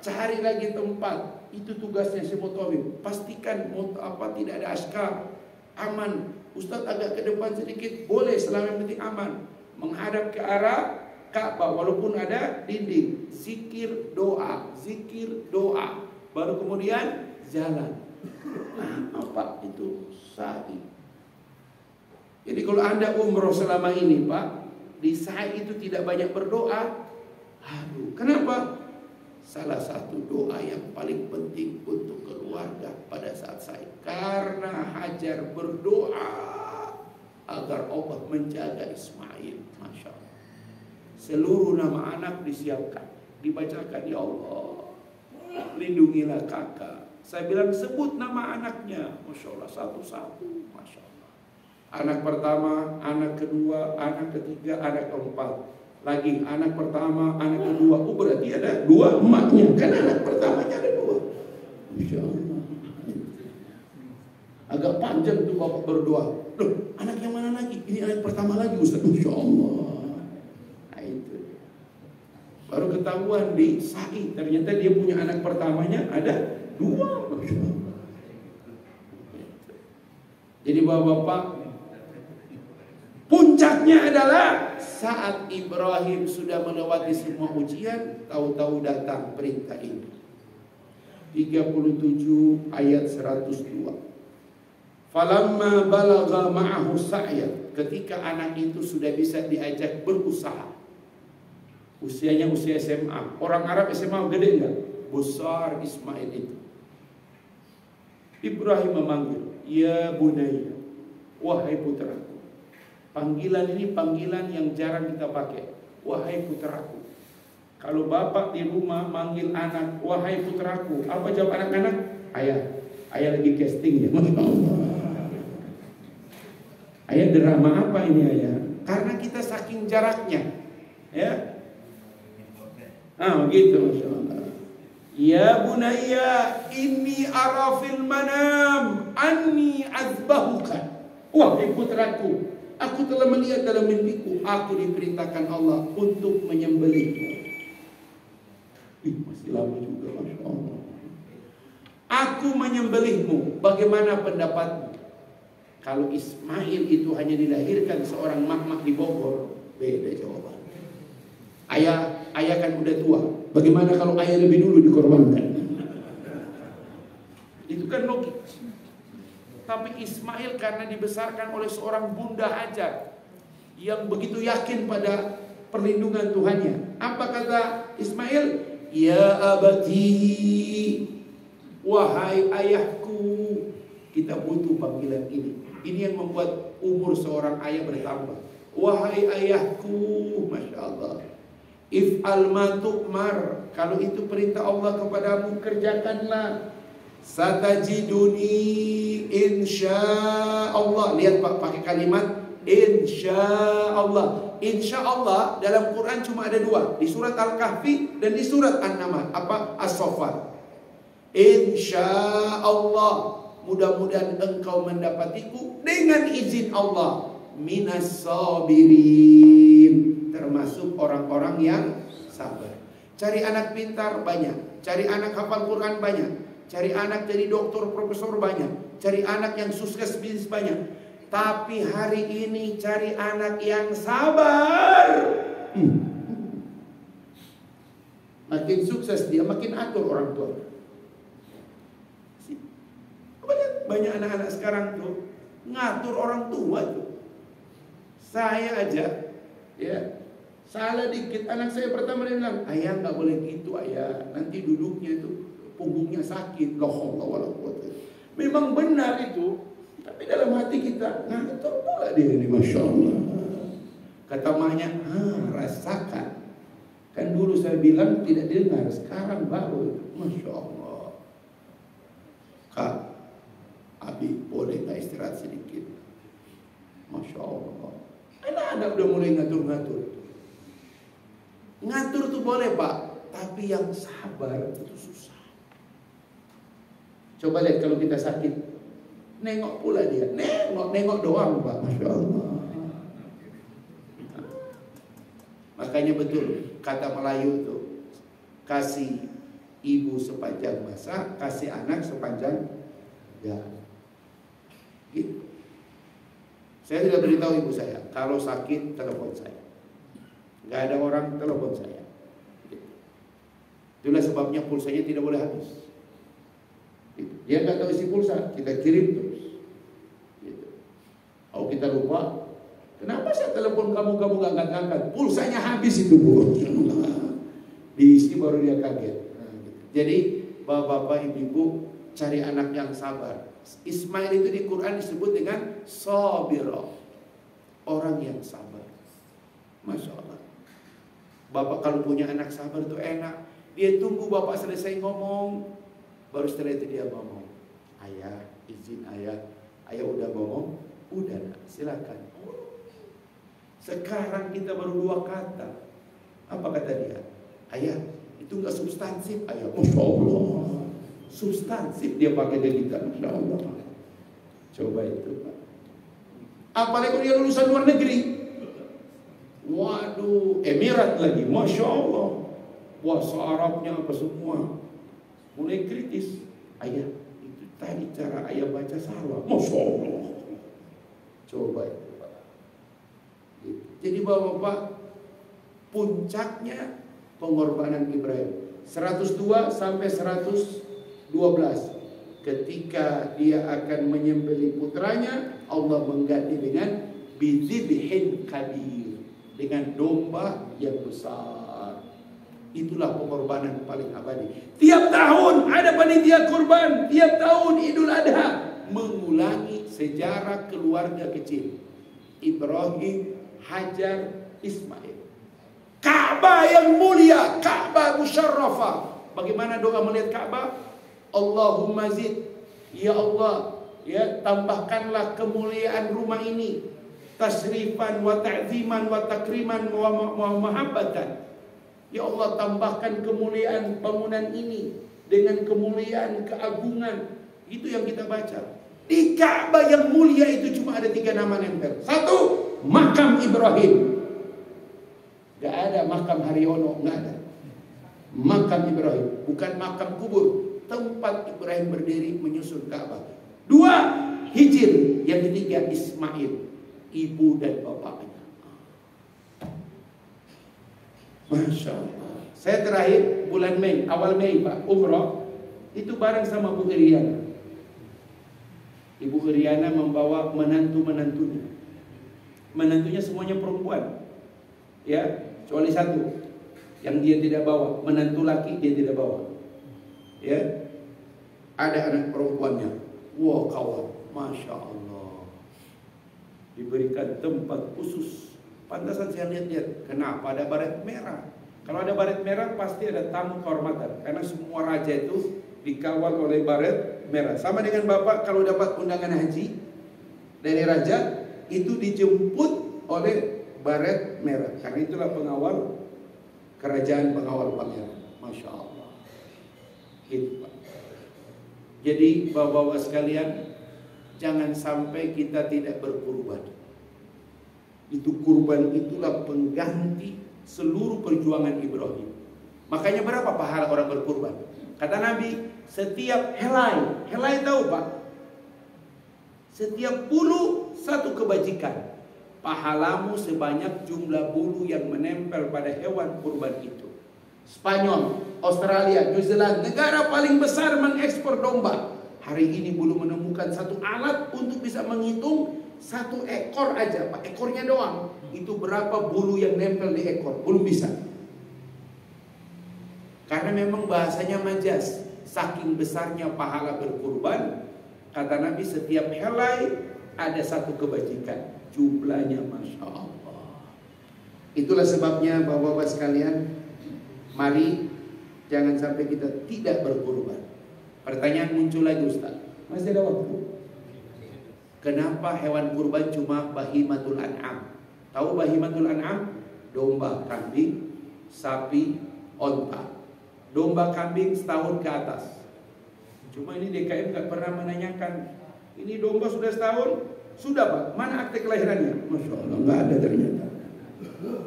cari lagi tempat. Itu tugasnya si mutawif. Pastikan tidak ada askar, aman. Ustadz agak ke depan sedikit, boleh, selama yang penting aman. Menghadap ke arah Ka'bah walaupun ada dinding. Zikir doa. Baru kemudian jalan. Apa itu sa'i? Jadi kalau Anda umroh selama ini, Pak, di sa'i itu tidak banyak berdoa. Aduh, kenapa? salah satu doa yang paling penting untuk keluarga pada saat saya. Karena Hajar berdoa agar Allah menjaga Ismail. Masya Allah. Seluruh nama anak disiapkan, dibacakan, ya Allah, lindungilah kakak. Saya bilang sebut nama anaknya, Masya Allah, satu-satu, Masya Allah. Anak pertama, anak kedua, anak ketiga, anak keempat. Lagi anak pertama, anak kedua. Oh berarti ada dua emaknya. Kan anak pertamanya ada dua. Masya Allah. Agak panjang tuh bapak berdoa. Loh, anak yang mana lagi? Ini anak pertama lagi Ustaz. Masya Allah. Nah itu. Baru ketahuan di Sa'i. Ternyata dia punya anak pertamanya ada dua. Masya Allah. Jadi bapak-bapak, puncaknya adalah saat Ibrahim sudah melewati semua ujian, tahu-tahu datang perintah ini. 37 ayat 102. Falamma balagha ma'ahu sa'ya, ketika anak itu sudah bisa diajak berusaha. Usianya usia SMA. Orang Arab SMA gede enggak? Besar Ismail itu. Ibrahim memanggil, ya bunayya, wahai putraku. Panggilan ini panggilan yang jarang kita pakai. Wahai putraku. Kalau bapak di rumah manggil anak, wahai putraku, apa jawab anak-anak? Ayah. Ayah lagi casting ya. Masya Allah. Ayah drama apa ini ayah? Karena kita saking jaraknya, ya. Begitu, Masya Allah. Ya bunayya, inni ara fil manam anni azbahuka. Wahai putraku, aku telah melihat dalam mimpiku, aku diperintahkan Allah untuk menyembelihmu. Masih lama juga, Masya Allah. Aku menyembelihmu, bagaimana pendapatmu? Kalau Ismail itu hanya dilahirkan seorang mak-mak di Bogor, beda jawaban. Ayah kan udah tua. Bagaimana kalau ayah lebih dulu dikorbankan? Itu kan logis. Tapi Ismail karena dibesarkan oleh seorang bunda Hajar yang begitu yakin pada perlindungan Tuhannya. Apa kata Ismail? Ya abati, wahai ayahku. Kita butuh panggilan ini. Ini yang membuat umur seorang ayah bertambah. Wahai ayahku, Masya Allah. If'al ma tu'mar, kalau itu perintah Allah kepadamu, kerjakanlah. Satajiduni insyaallah. Lihat Pak, pakai kalimat insyaallah. Insyaallah dalam Quran cuma ada dua, di surat Al-Kahfi dan di surat An-Naml. Apa? As-Saffat. Insyaallah, mudah-mudahan engkau mendapatiku dengan izin Allah. Minas sabirin, termasuk orang-orang yang sabar. Cari anak pintar banyak, cari anak hafal Quran banyak, cari anak jadi dokter, profesor banyak, cari anak yang sukses bisnis banyak. Tapi hari ini cari anak yang sabar. Makin sukses dia, makin atur orang tua. Banyak anak-anak sekarang tuh ngatur orang tua tuh. Saya aja, ya, salah dikit, anak saya pertama dia bilang, ayah nggak boleh gitu ayah, nanti duduknya itu punggungnya sakit. Memang benar itu, tapi dalam hati kita ngatur pula dia ini, Masya Allah. Kata maknya, rasakan. Kan dulu saya bilang tidak dengar, sekarang baru, Masya Allah. Kak, Abi boleh nggak istirahat sedikit? Masya Allah. Anak-anak udah mulai ngatur-ngatur. Ngatur tuh boleh Pak, tapi yang sabar itu susah. Coba lihat kalau kita sakit, nengok pula dia, nengok doang Pak, Masya Allah. Makanya betul kata Melayu tuh, kasih ibu sepanjang masa, kasih anak sepanjang jalan. Gitu. Saya tidak beritahu ibu saya, kalau sakit telepon saya. Gak ada orang telepon saya. Gitu. Itulah sebabnya pulsanya tidak boleh habis. Gitu. Dia nggak tahu isi pulsa, kita kirim terus. Gitu. Kalau kita lupa, kenapa saya telepon kamu nggak angkat-angkat? Pulsanya habis itu Bu. Diisi baru dia kaget. Jadi bapak-bapak, ibu-ibu, cari anak yang sabar. Ismail itu di Quran disebut dengan sabira, orang yang sabar. Masya Allah. Bapak kalau punya anak sabar itu enak. Dia tunggu bapak selesai ngomong, baru setelah itu dia ngomong. Ayah, izin ayah. Ayah udah ngomong? Udah, silakan. Sekarang kita baru 2 kata. Apa kata dia? Ayah, itu gak substansif. Ayah, Masya Allah, substansif dia pakai dari kita. Masya Allah. Coba itu Pak. Apalagi kalau dia lulusan luar negeri. Waduh, Emirat lagi. Masya Allah. Bahasa Arabnya apa semua. Mulai kritis. Ayah, itu tadi cara ayah baca salah. Masya Allah. Coba itu Pak. Jadi bapak-bapak, puncaknya pengorbanan Ibrahim 102 sampai 112. Ketika dia akan menyembelih putranya, Allah mengganti dengan bidzibhin kabir, dengan domba yang besar. Itulah pengorbanan paling abadi. Tiap tahun ada panitia kurban, tiap tahun Idul Adha, mengulangi sejarah keluarga kecil Ibrahim, Hajar, Ismail. Ka'bah yang mulia, Ka'bah musyarrafah. Bagaimana doa melihat Ka'bah? Allahumma zid, ya Allah, ya tambahkanlah kemuliaan rumah ini, tasrifan wa ta'ziman wa takriman wa mahabbatan. Ya Allah, tambahkan kemuliaan bangunan ini dengan kemuliaan, keagungan. Itu yang kita baca. Di Ka'bah yang mulia itu cuma ada 3 nama nempel. 1, makam Ibrahim. Gak ada makam Haryono, gak ada. Makam Ibrahim, bukan makam kubur. Tempat Ibrahim berdiri menyusun Ka'bah. 2, Hijr. Yang ketiga Ismail, ibu dan bapaknya. Masya Allah. Saya terakhir bulan Mei, awal Mei Pak, umrah. Itu bareng sama Bu Iriana. Ibu Iriana membawa menantu-menantunya. Menantunya semuanya perempuan. Ya, kecuali 1 yang dia tidak bawa, menantu laki dia tidak bawa. Ya, ada anak perempuannya. Wah kawan, Masya Allah, diberikan tempat khusus. Pantasan saya lihat-lihat, kenapa ada baret merah? Kalau ada baret merah pasti ada tamu kehormatan, karena semua raja itu dikawal oleh baret merah. Sama dengan Bapak kalau dapat undangan haji dari raja, itu dijemput oleh baret merah, karena itulah pengawal kerajaan, pengawal pangeran. Masya Allah. Gitu Pak. Jadi bapak-bapak sekalian, jangan sampai kita tidak berkurban. Itu kurban itulah pengganti seluruh perjuangan Ibrahim. Makanya berapa pahala orang berkurban? Kata Nabi, setiap helai tahu Pak? Setiap bulu 1 kebajikan. Pahalamu sebanyak jumlah bulu yang menempel pada hewan kurban itu. Spanyol, Australia, New Zealand, negara paling besar mengekspor domba. Hari ini belum menemukan satu alat untuk bisa menghitung 1 ekor aja, Pak, ekornya doang. Itu berapa bulu yang nempel di ekor, belum bisa. Karena memang bahasanya majas. Saking besarnya pahala berkurban, kata Nabi setiap helai ada 1 kebajikan. Jumlahnya Masya Allah. Itulah sebabnya bapak-bapak sekalian, mari jangan sampai kita tidak berkurban. Pertanyaan muncul lagi Ustaz, masih ada waktu. Kenapa hewan kurban cuma bahimatul an'am? Tahu bahimatul an'am? Domba, kambing, sapi, onta. Domba, kambing setahun ke atas. Cuma ini DKM gak pernah menanyakan, ini domba sudah setahun? Sudah Pak, mana akte kelahirannya? Masya Allah, gak ada ternyata.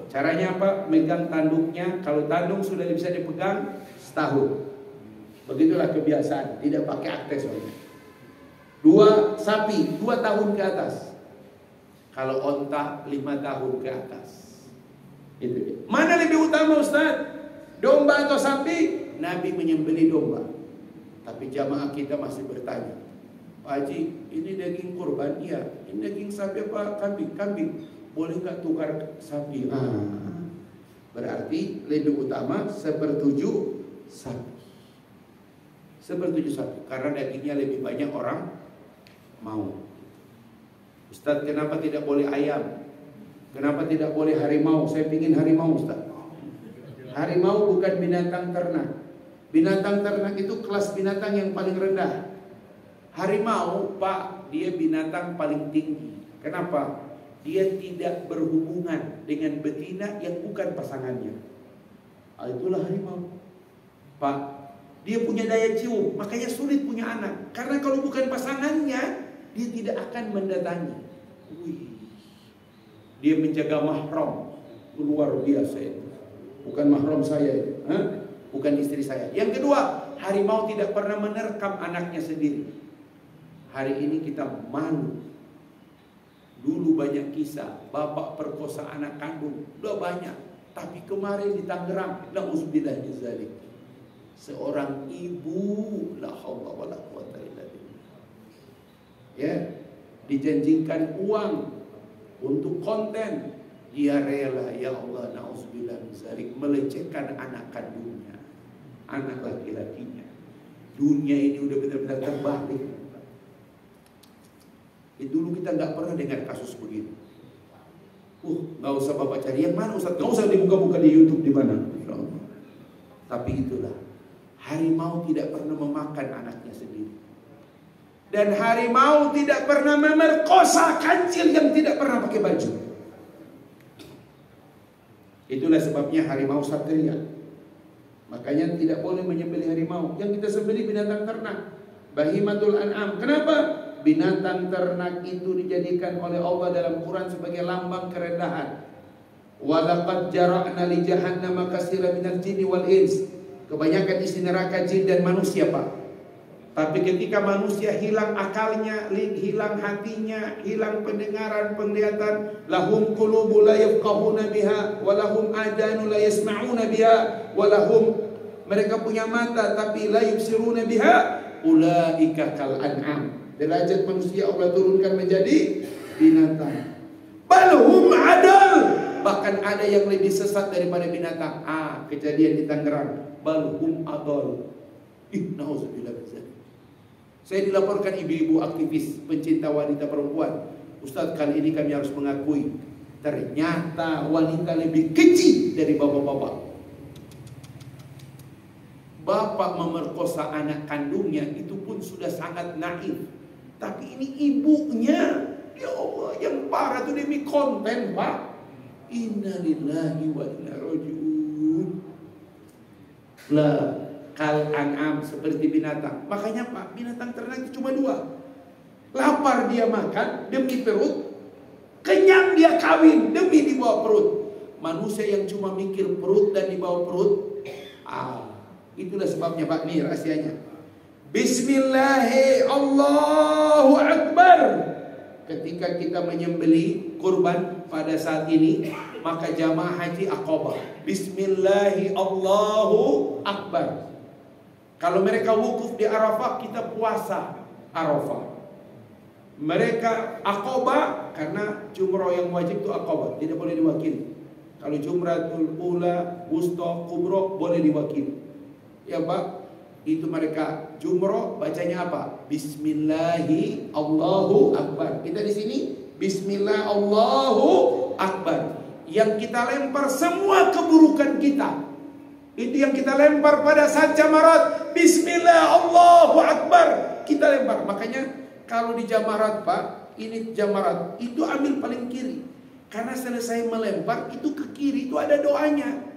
Caranya apa? Megang tanduknya. Kalau tanduk sudah bisa dipegang setahun. Begitulah kebiasaan, tidak pakai akte soalnya. 2 sapi 2 tahun ke atas. Kalau onta 5 tahun ke atas. Itu dia. Mana lebih utama Ustaz? Domba atau sapi? Nabi menyembelih domba. Tapi jamaah kita masih bertanya, Pak Haji, ini daging kurban? Iya. Ini daging sapi apa kambing? Kambing. Boleh nggak tukar sapi? Berarti lebih utama 1/7 sapi. Sepertujuh sapi, karena dagingnya lebih banyak orang mau. Ustaz, kenapa tidak boleh ayam? Kenapa tidak boleh harimau? Saya pingin harimau, Ustaz. Harimau bukan binatang ternak. Binatang ternak itu kelas binatang yang paling rendah. Harimau, Pak, dia binatang paling tinggi. Kenapa? Dia tidak berhubungan dengan betina yang bukan pasangannya. Itulah harimau, Pak. Dia punya daya cium, makanya sulit punya anak. Karena kalau bukan pasangannya, dia tidak akan mendatangi. Wih, dia menjaga mahram, luar biasa itu. Bukan mahram saya itu, bukan istri saya. Yang kedua, harimau tidak pernah menerkam anaknya sendiri. Hari ini kita malu. Dulu banyak kisah bapak perkosa anak kandung, udah banyak. Tapi kemarin di Tangerang, na'udzubillah min dzalik, seorang ibu, la haula wala quwata illa billah, ya, dijanjikan uang untuk konten, dia rela, ya Allah, na'udzubillah min dzalik, melecehkan anak kandungnya, anak laki-lakinya. Dunia ini udah benar-benar terbalik. Dulu kita nggak pernah dengar kasus begitu. Nggak usah bapak cari yang mana, Ustaz, nggak usah dibuka-buka di YouTube di mana. Tapi itulah, harimau tidak pernah memakan anaknya sendiri. Dan harimau tidak pernah memerkosa kancil yang tidak pernah pakai baju. Itulah sebabnya harimau satria. Makanya tidak boleh menyembelih harimau. Yang kita sembelih binatang ternak, bahimatul an'am. Kenapa? Binatang ternak itu dijadikan oleh Allah dalam Quran sebagai lambang kerendahan. Walaqad jara'na li jahannama katsiran minal jinni wal ins. Kebanyakan isi neraka jin dan manusia, Pak. Tapi ketika manusia hilang akalnya, hilang hatinya, hilang pendengaran, penglihatan, lahum qulubu la yafqahuna biha wa lahum adanu la yasma'una biha wa lahum, mereka punya mata tapi la yubsiruna biha, ulaika kal an'am. Derajat manusia Allah turunkan menjadi binatang. Balhum adal, bahkan ada yang lebih sesat daripada binatang. Kejadian di Tangerang, balhum adal. Nauzubillah min dzalik. Saya dilaporkan ibu-ibu aktivis pencinta wanita perempuan. Ustaz, kali ini kami harus mengakui, ternyata wanita lebih keji dari bapak-bapak. Bapak memerkosa anak kandungnya itu pun sudah sangat naif. Tapi ini ibunya, ya Allah, yang parah itu demi konten, Pak. Inna lillahi wa inna rajiun. Lah, kal an'am, seperti binatang. Makanya Pak, binatang ternak itu cuma dua. Lapar dia makan demi perut, kenyang dia kawin demi di bawah perut. Manusia yang cuma mikir perut dan di bawah perut, itulah sebabnya Pak, nih rahasianya. Bismillahi Allahu Akbar. Ketika kita menyembeli kurban pada saat ini, maka jamaah haji Aqabah, Bismillahi Allahu Akbar. Kalau mereka wukuf di Arafah, kita puasa Arafah. Mereka Aqabah, karena jumrah yang wajib itu Aqabah, tidak boleh diwakili. Kalau jumratul ula, wusta, kubro boleh diwakili. Ya Pak, itu mereka jumroh bacanya apa? Bismillahi Allahu Akbar. Kita di sini Bismillah Allahu Akbar. Yang kita lempar semua keburukan kita, itu yang kita lempar pada saat jamarat. Bismillah Allahu Akbar, kita lempar. Makanya kalau di jamarat, Pak, ini jamarat, itu ambil paling kiri. Karena selesai melempar, itu ke kiri itu ada doanya.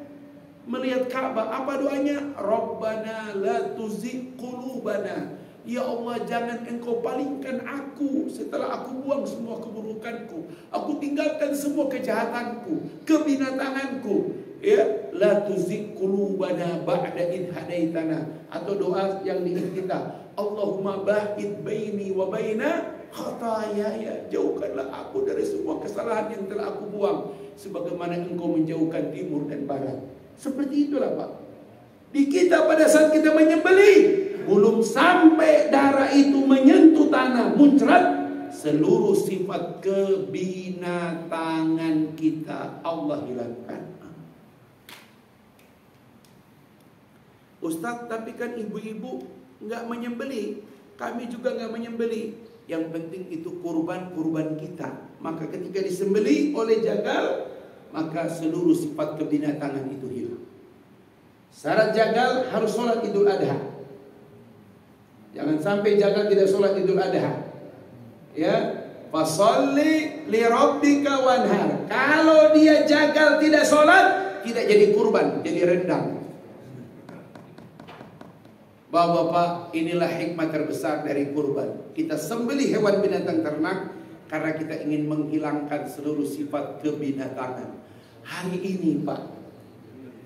Melihat Ka'bah, apa doanya? Rabbana la tuzigh qulubana. Ya Allah, jangan engkau palingkan aku setelah aku buang semua keburukanku. Aku tinggalkan semua kejahatanku, kebinatanganku. Ya, la tuzigh qulubana ba'da id hadaitana. Atau doa yang diingat kita, Allahumma ba'id baini wa baina khataaya. Jauhkanlah aku dari semua kesalahan yang telah aku buang, sebagaimana engkau menjauhkan timur dan barat. Seperti itulah Pak. Di kita pada saat kita menyembelih, belum sampai darah itu menyentuh tanah, muncrat, seluruh sifat kebinatangan kita Allah hilangkan. Ustaz, tapi kan ibu-ibu nggak menyembeli, kami juga nggak menyembeli. Yang penting itu kurban kita. Maka ketika disembeli oleh jagal, maka seluruh sifat kebinatangan itu hilang. Syarat jagal harus sholat Idul Adha. Jangan sampai jagal tidak sholat Idul Adha. Ya, fasholli li rabbika wanhar. Kalau dia jagal tidak sholat, tidak jadi kurban, jadi rendang. Bapak-bapak, inilah hikmah terbesar dari kurban. Kita sembelih hewan binatang ternak karena kita ingin menghilangkan seluruh sifat kebinatangan. Hari ini Pak,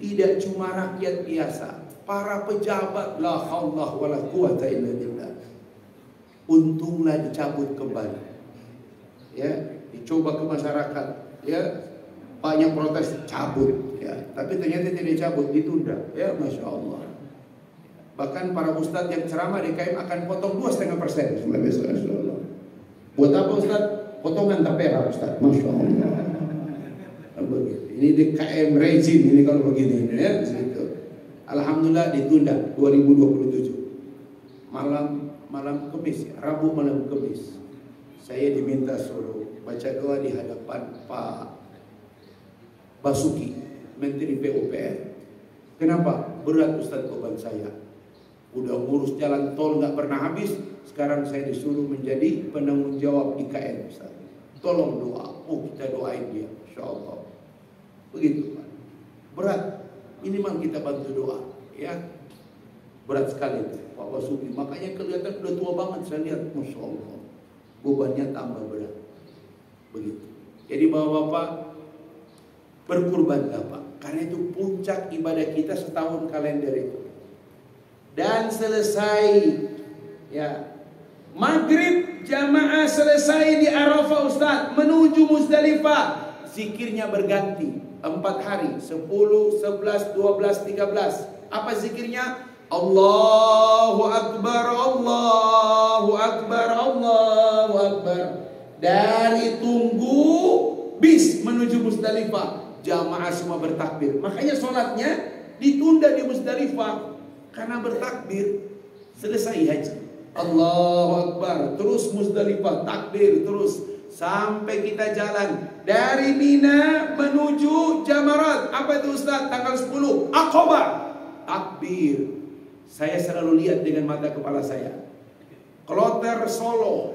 tidak cuma rakyat biasa, para pejabat, la haula wala quwata illa billah, untunglah dicabut kembali. Ya, dicoba ke masyarakat, ya, banyak protes cabut, ya, tapi ternyata tidak dicabut, ditunda. Ya, masya Allah. Bahkan para ustadz yang ceramah di KM akan potong 2,5%. Buat apa ustadz? Potongan tapera ustadz. Masya Allah. Ini di KM rezim ini kalau begini, ya, gitu. Alhamdulillah ditunda 2027. Malam Kamis, Rabu malam Kamis. Saya diminta suruh baca doa di hadapan Pak Basuki, Menteri PUPR. Kenapa? Berat Ustaz beban saya. Udah ngurus jalan tol nggak pernah habis. Sekarang saya disuruh menjadi penanggung jawab IKN, Ustaz. Tolong doa. Oh, kita doain dia, insyaallah. Begitu Pak. Berat. Minimal kita bantu doa, ya. Berat sekali Pak Basuki. Makanya kelihatan udah tua banget saya lihat, masya Allah. Bebannya tambah berat. Begitu. Jadi bapak-bapak, berkurbanlah Pak. Karena itu puncak ibadah kita setahun kalender itu. Dan selesai, ya, maghrib jamaah selesai di Arafah Ustaz, menuju Muzdalifah, zikirnya berganti 4 hari, 10, 11, 12, 13. Apa zikirnya? Allahu Akbar, Allahu Akbar, Allahu Akbar. Dari tunggu bis menuju Muzdalifah, jamaah semua bertakbir. Makanya sholatnya ditunda di Muzdalifah karena bertakbir. Selesai haji, Allahu Akbar, terus Muzdalifah takbir terus sampai kita jalan dari Mina menuju Jamarat. Apa itu Ustaz? Tanggal 10 Aqabah, takbir. Saya selalu lihat dengan mata kepala saya. Kloter Solo,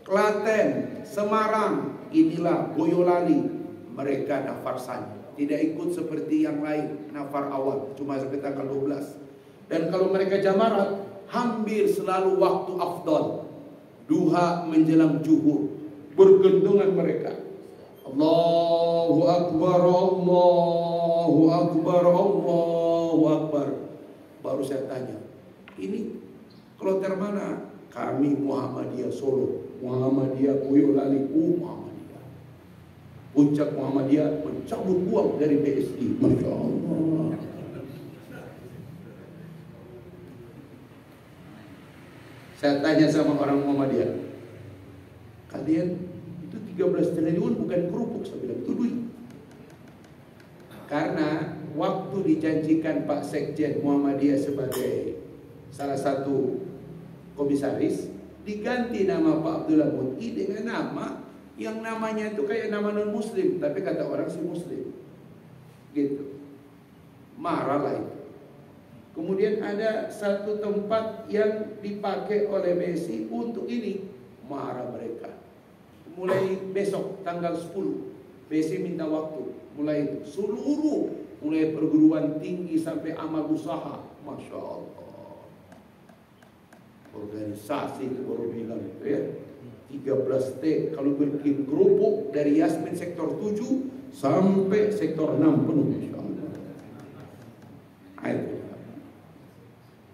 Klaten, Semarang, inilah Boyolali, mereka nafar saja. Tidak ikut seperti yang lain, nafar awal, cuma sampai tanggal 12. Dan kalau mereka jamarat, hampir selalu waktu afdal, duha menjelang zuhur, bergendungan mereka. Allahu Akbar, Allahu Akbar, Allahu Akbar. Baru saya tanya, ini kloter mana? Kami Muhammadiyah Solo, Muhammadiyah Boyolali, Muhammadiyah. Puncak Muhammadiyah mencabut uang dari BSI. Masya Allah. Saya tanya sama orang Muhammadiyah, kalian itu 13 triliun bukan kerupuk, saya bilang itu duit. Karena waktu dijanjikan Pak Sekjen Muhammadiyah sebagai salah satu komisaris, diganti nama Pak Abdullah Muti dengan nama yang namanya itu kayak nama non muslim, tapi kata orang si muslim. Gitu. Marahlah itu. Kemudian ada satu tempat yang dipakai oleh BSI untuk ini, marah mereka. Mulai besok tanggal 10 BSI minta waktu, mulai itu seluruh, mulai perguruan tinggi sampai amal usaha, masya Allah. Organisasi itu baru bilang itu ya, 13T kalau bikin kerupuk dari Yasmin sektor 7 sampai sektor 6 penuh, masya Allah. Ayo.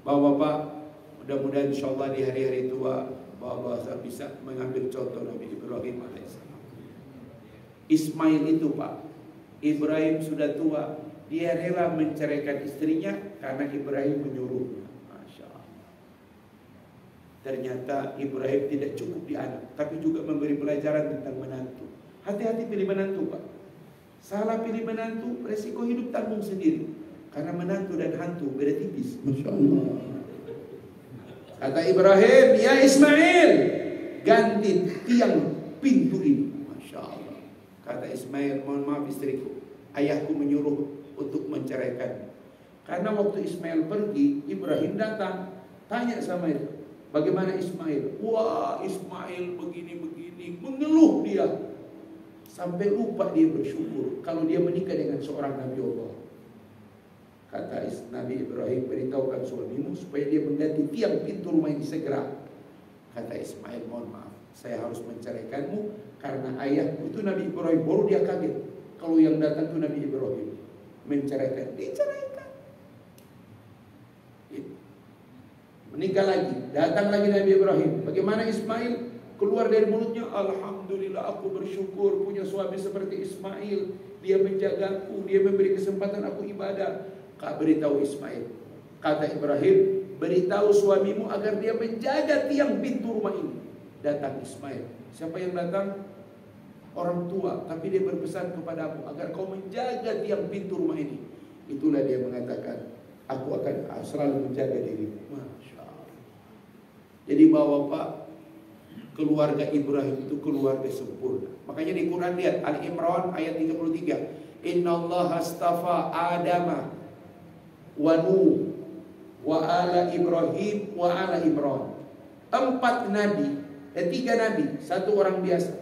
Bapak-bapak, mudah-mudahan insyaallah di hari-hari tua Bapak bisa mengambil contoh Nabi Ibrahim alaihissalam. Ismail itu Pak, Ibrahim sudah tua, dia rela menceraikan istrinya karena Ibrahim menyuruhnya. Masya Allah. Ternyata Ibrahim tidak cukup di anak, tapi juga memberi pelajaran tentang menantu. Hati-hati pilih menantu Pak. Salah pilih menantu, resiko hidup tanggung sendiri. Karena menantu dan hantu beda tipis. Masya Allah. Kata Ibrahim, ya Ismail, ganti tiang pintu ini. Masya Allah. Kata Ismail, mohon maaf istriku, ayahku menyuruh untuk menceraikan. Karena waktu Ismail pergi, Ibrahim datang, tanya sama itu, bagaimana Ismail? Wah, Ismail begini-begini, mengeluh dia. Sampai lupa dia bersyukur kalau dia menikah dengan seorang Nabi Allah. Kata Nabi Ibrahim, beritahukan suamimu supaya dia mengganti tiang pintu rumah ini segera. Kata Ismail, mohon maaf, saya harus menceraikanmu karena ayahku itu Nabi Ibrahim. Baru dia kaget kalau yang datang itu Nabi Ibrahim. Menceraikan, diceraikan. Menikah lagi, datang lagi Nabi Ibrahim. Bagaimana Ismail? Keluar dari mulutnya, alhamdulillah aku bersyukur punya suami seperti Ismail. Dia menjagaku, dia memberi kesempatan aku ibadah. Kak, beritahu Ismail. Kata Ibrahim, beritahu suamimu agar dia menjaga tiang pintu rumah ini. Datang Ismail. Siapa yang datang? Orang tua. Tapi dia berpesan kepadamu agar kau menjaga tiang pintu rumah ini. Itulah dia mengatakan, aku akan selalu menjaga dirimu. Masya Allah. Jadi bapak, keluarga Ibrahim itu keluarga sempurna. Makanya di Quran lihat Al-Imran ayat 33. Innallaha astafa Adama wa Nuh wa ala Ibrahim wa ala Imran. 4 nabi, 3 nabi, 1 orang biasa.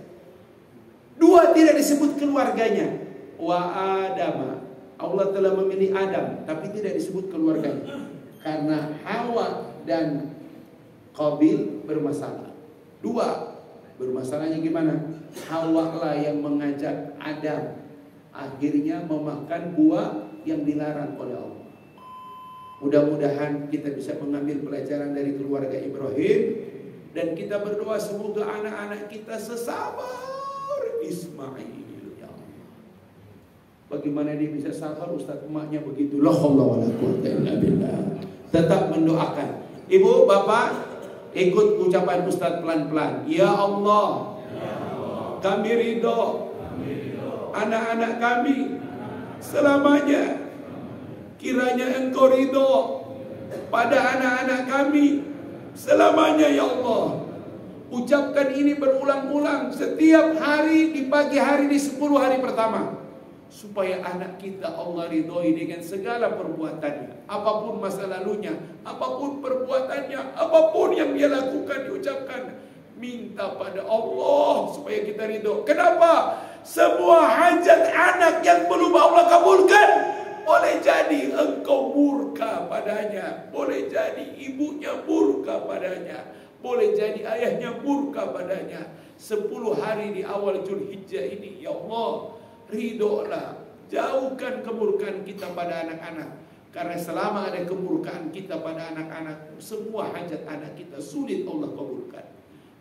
2 tidak disebut keluarganya. Wa Adama. Allah telah memilih Adam, tapi tidak disebut keluarganya. Karena Hawa dan Qabil bermasalah. 2, bermasalahnya gimana? Hawa lah yang mengajak Adam akhirnya memakan buah yang dilarang oleh Allah. Mudah-mudahan kita bisa mengambil pelajaran dari keluarga Ibrahim, dan kita berdoa semoga anak-anak kita sesabar Ismail. Ya Allah. Bagaimana dia bisa sabar? Ustaz, emaknya begitu. La haula wala quwwata illa billah. Tetap mendoakan. Ibu, bapak, ikut ucapan Ustaz pelan-pelan. Ya Allah, kami ridho anak-anak kami selamanya. Kiranya Engkau ridho pada anak-anak kami selamanya ya Allah. Ucapkan ini berulang-ulang setiap hari di pagi hari di 10 hari pertama. Supaya anak kita Allah ridhoi dengan segala perbuatannya. Apapun masa lalunya, apapun perbuatannya, apapun yang dia lakukan, diucapkan. Minta pada Allah supaya kita ridho. Kenapa? Semua hajat anak yang belum Allah kabulkan, boleh jadi engkau murka padanya. Boleh jadi ibunya murka padanya. Boleh jadi ayahnya murka padanya. 10 hari di awal Zulhijjah ini, ya Allah, ridholah, jauhkan kemurkaan kita pada anak-anak. Karena selama ada kemurkaan kita pada anak-anak, semua hajat anak kita sulit Allah kabulkan.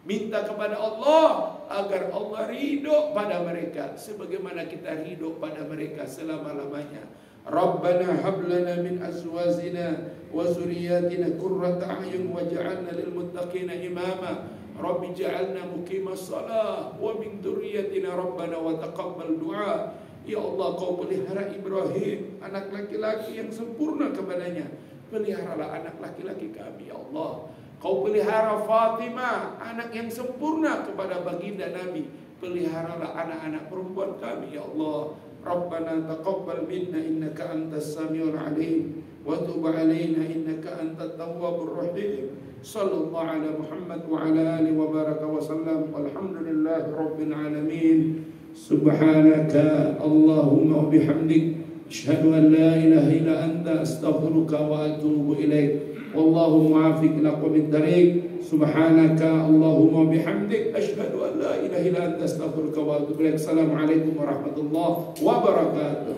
Minta kepada Allah agar Allah ridho pada mereka sebagaimana kita ridho pada mereka selama-lamanya. Rabbana hab lana min azwajina wa zurriyyatina qurrata a'yun waj'alna lil muttaqina imama. Rabbi ja'alna muqimas shalah wa min dzurriyyatina rabbana wa taqabbal du'a. Ya Allah, kau pelihara Ibrahim, anak laki-laki yang sempurna kepadanya. Peliharalah anak laki-laki kami ya Allah. Kau pelihara Fatimah, anak yang sempurna kepada baginda Nabi. Peliharalah anak-anak perempuan kami ya Allah. Rabbana taqabbal minna innaka antas samiul alim wa tub alaina innaka antat tawwabur rahim. Sallallahu ala Muhammad wa ala alihi wa baraka wa sallam. Walhamdulillahi rabbil alamin. Subhanaka Allahumma wa bihamdik, asyhadu an la ilaha illa anta, astaghfiruka wa atubu ilaik. Wallahu muwaffiq ila aqwamit thariq. Subhanaka Allahumma wa bihamdik, asyhadu an la ilaha illa anta, astaghfiruka wa atubu ilaik. Assalamualaikum warahmatullahi wabarakatuh.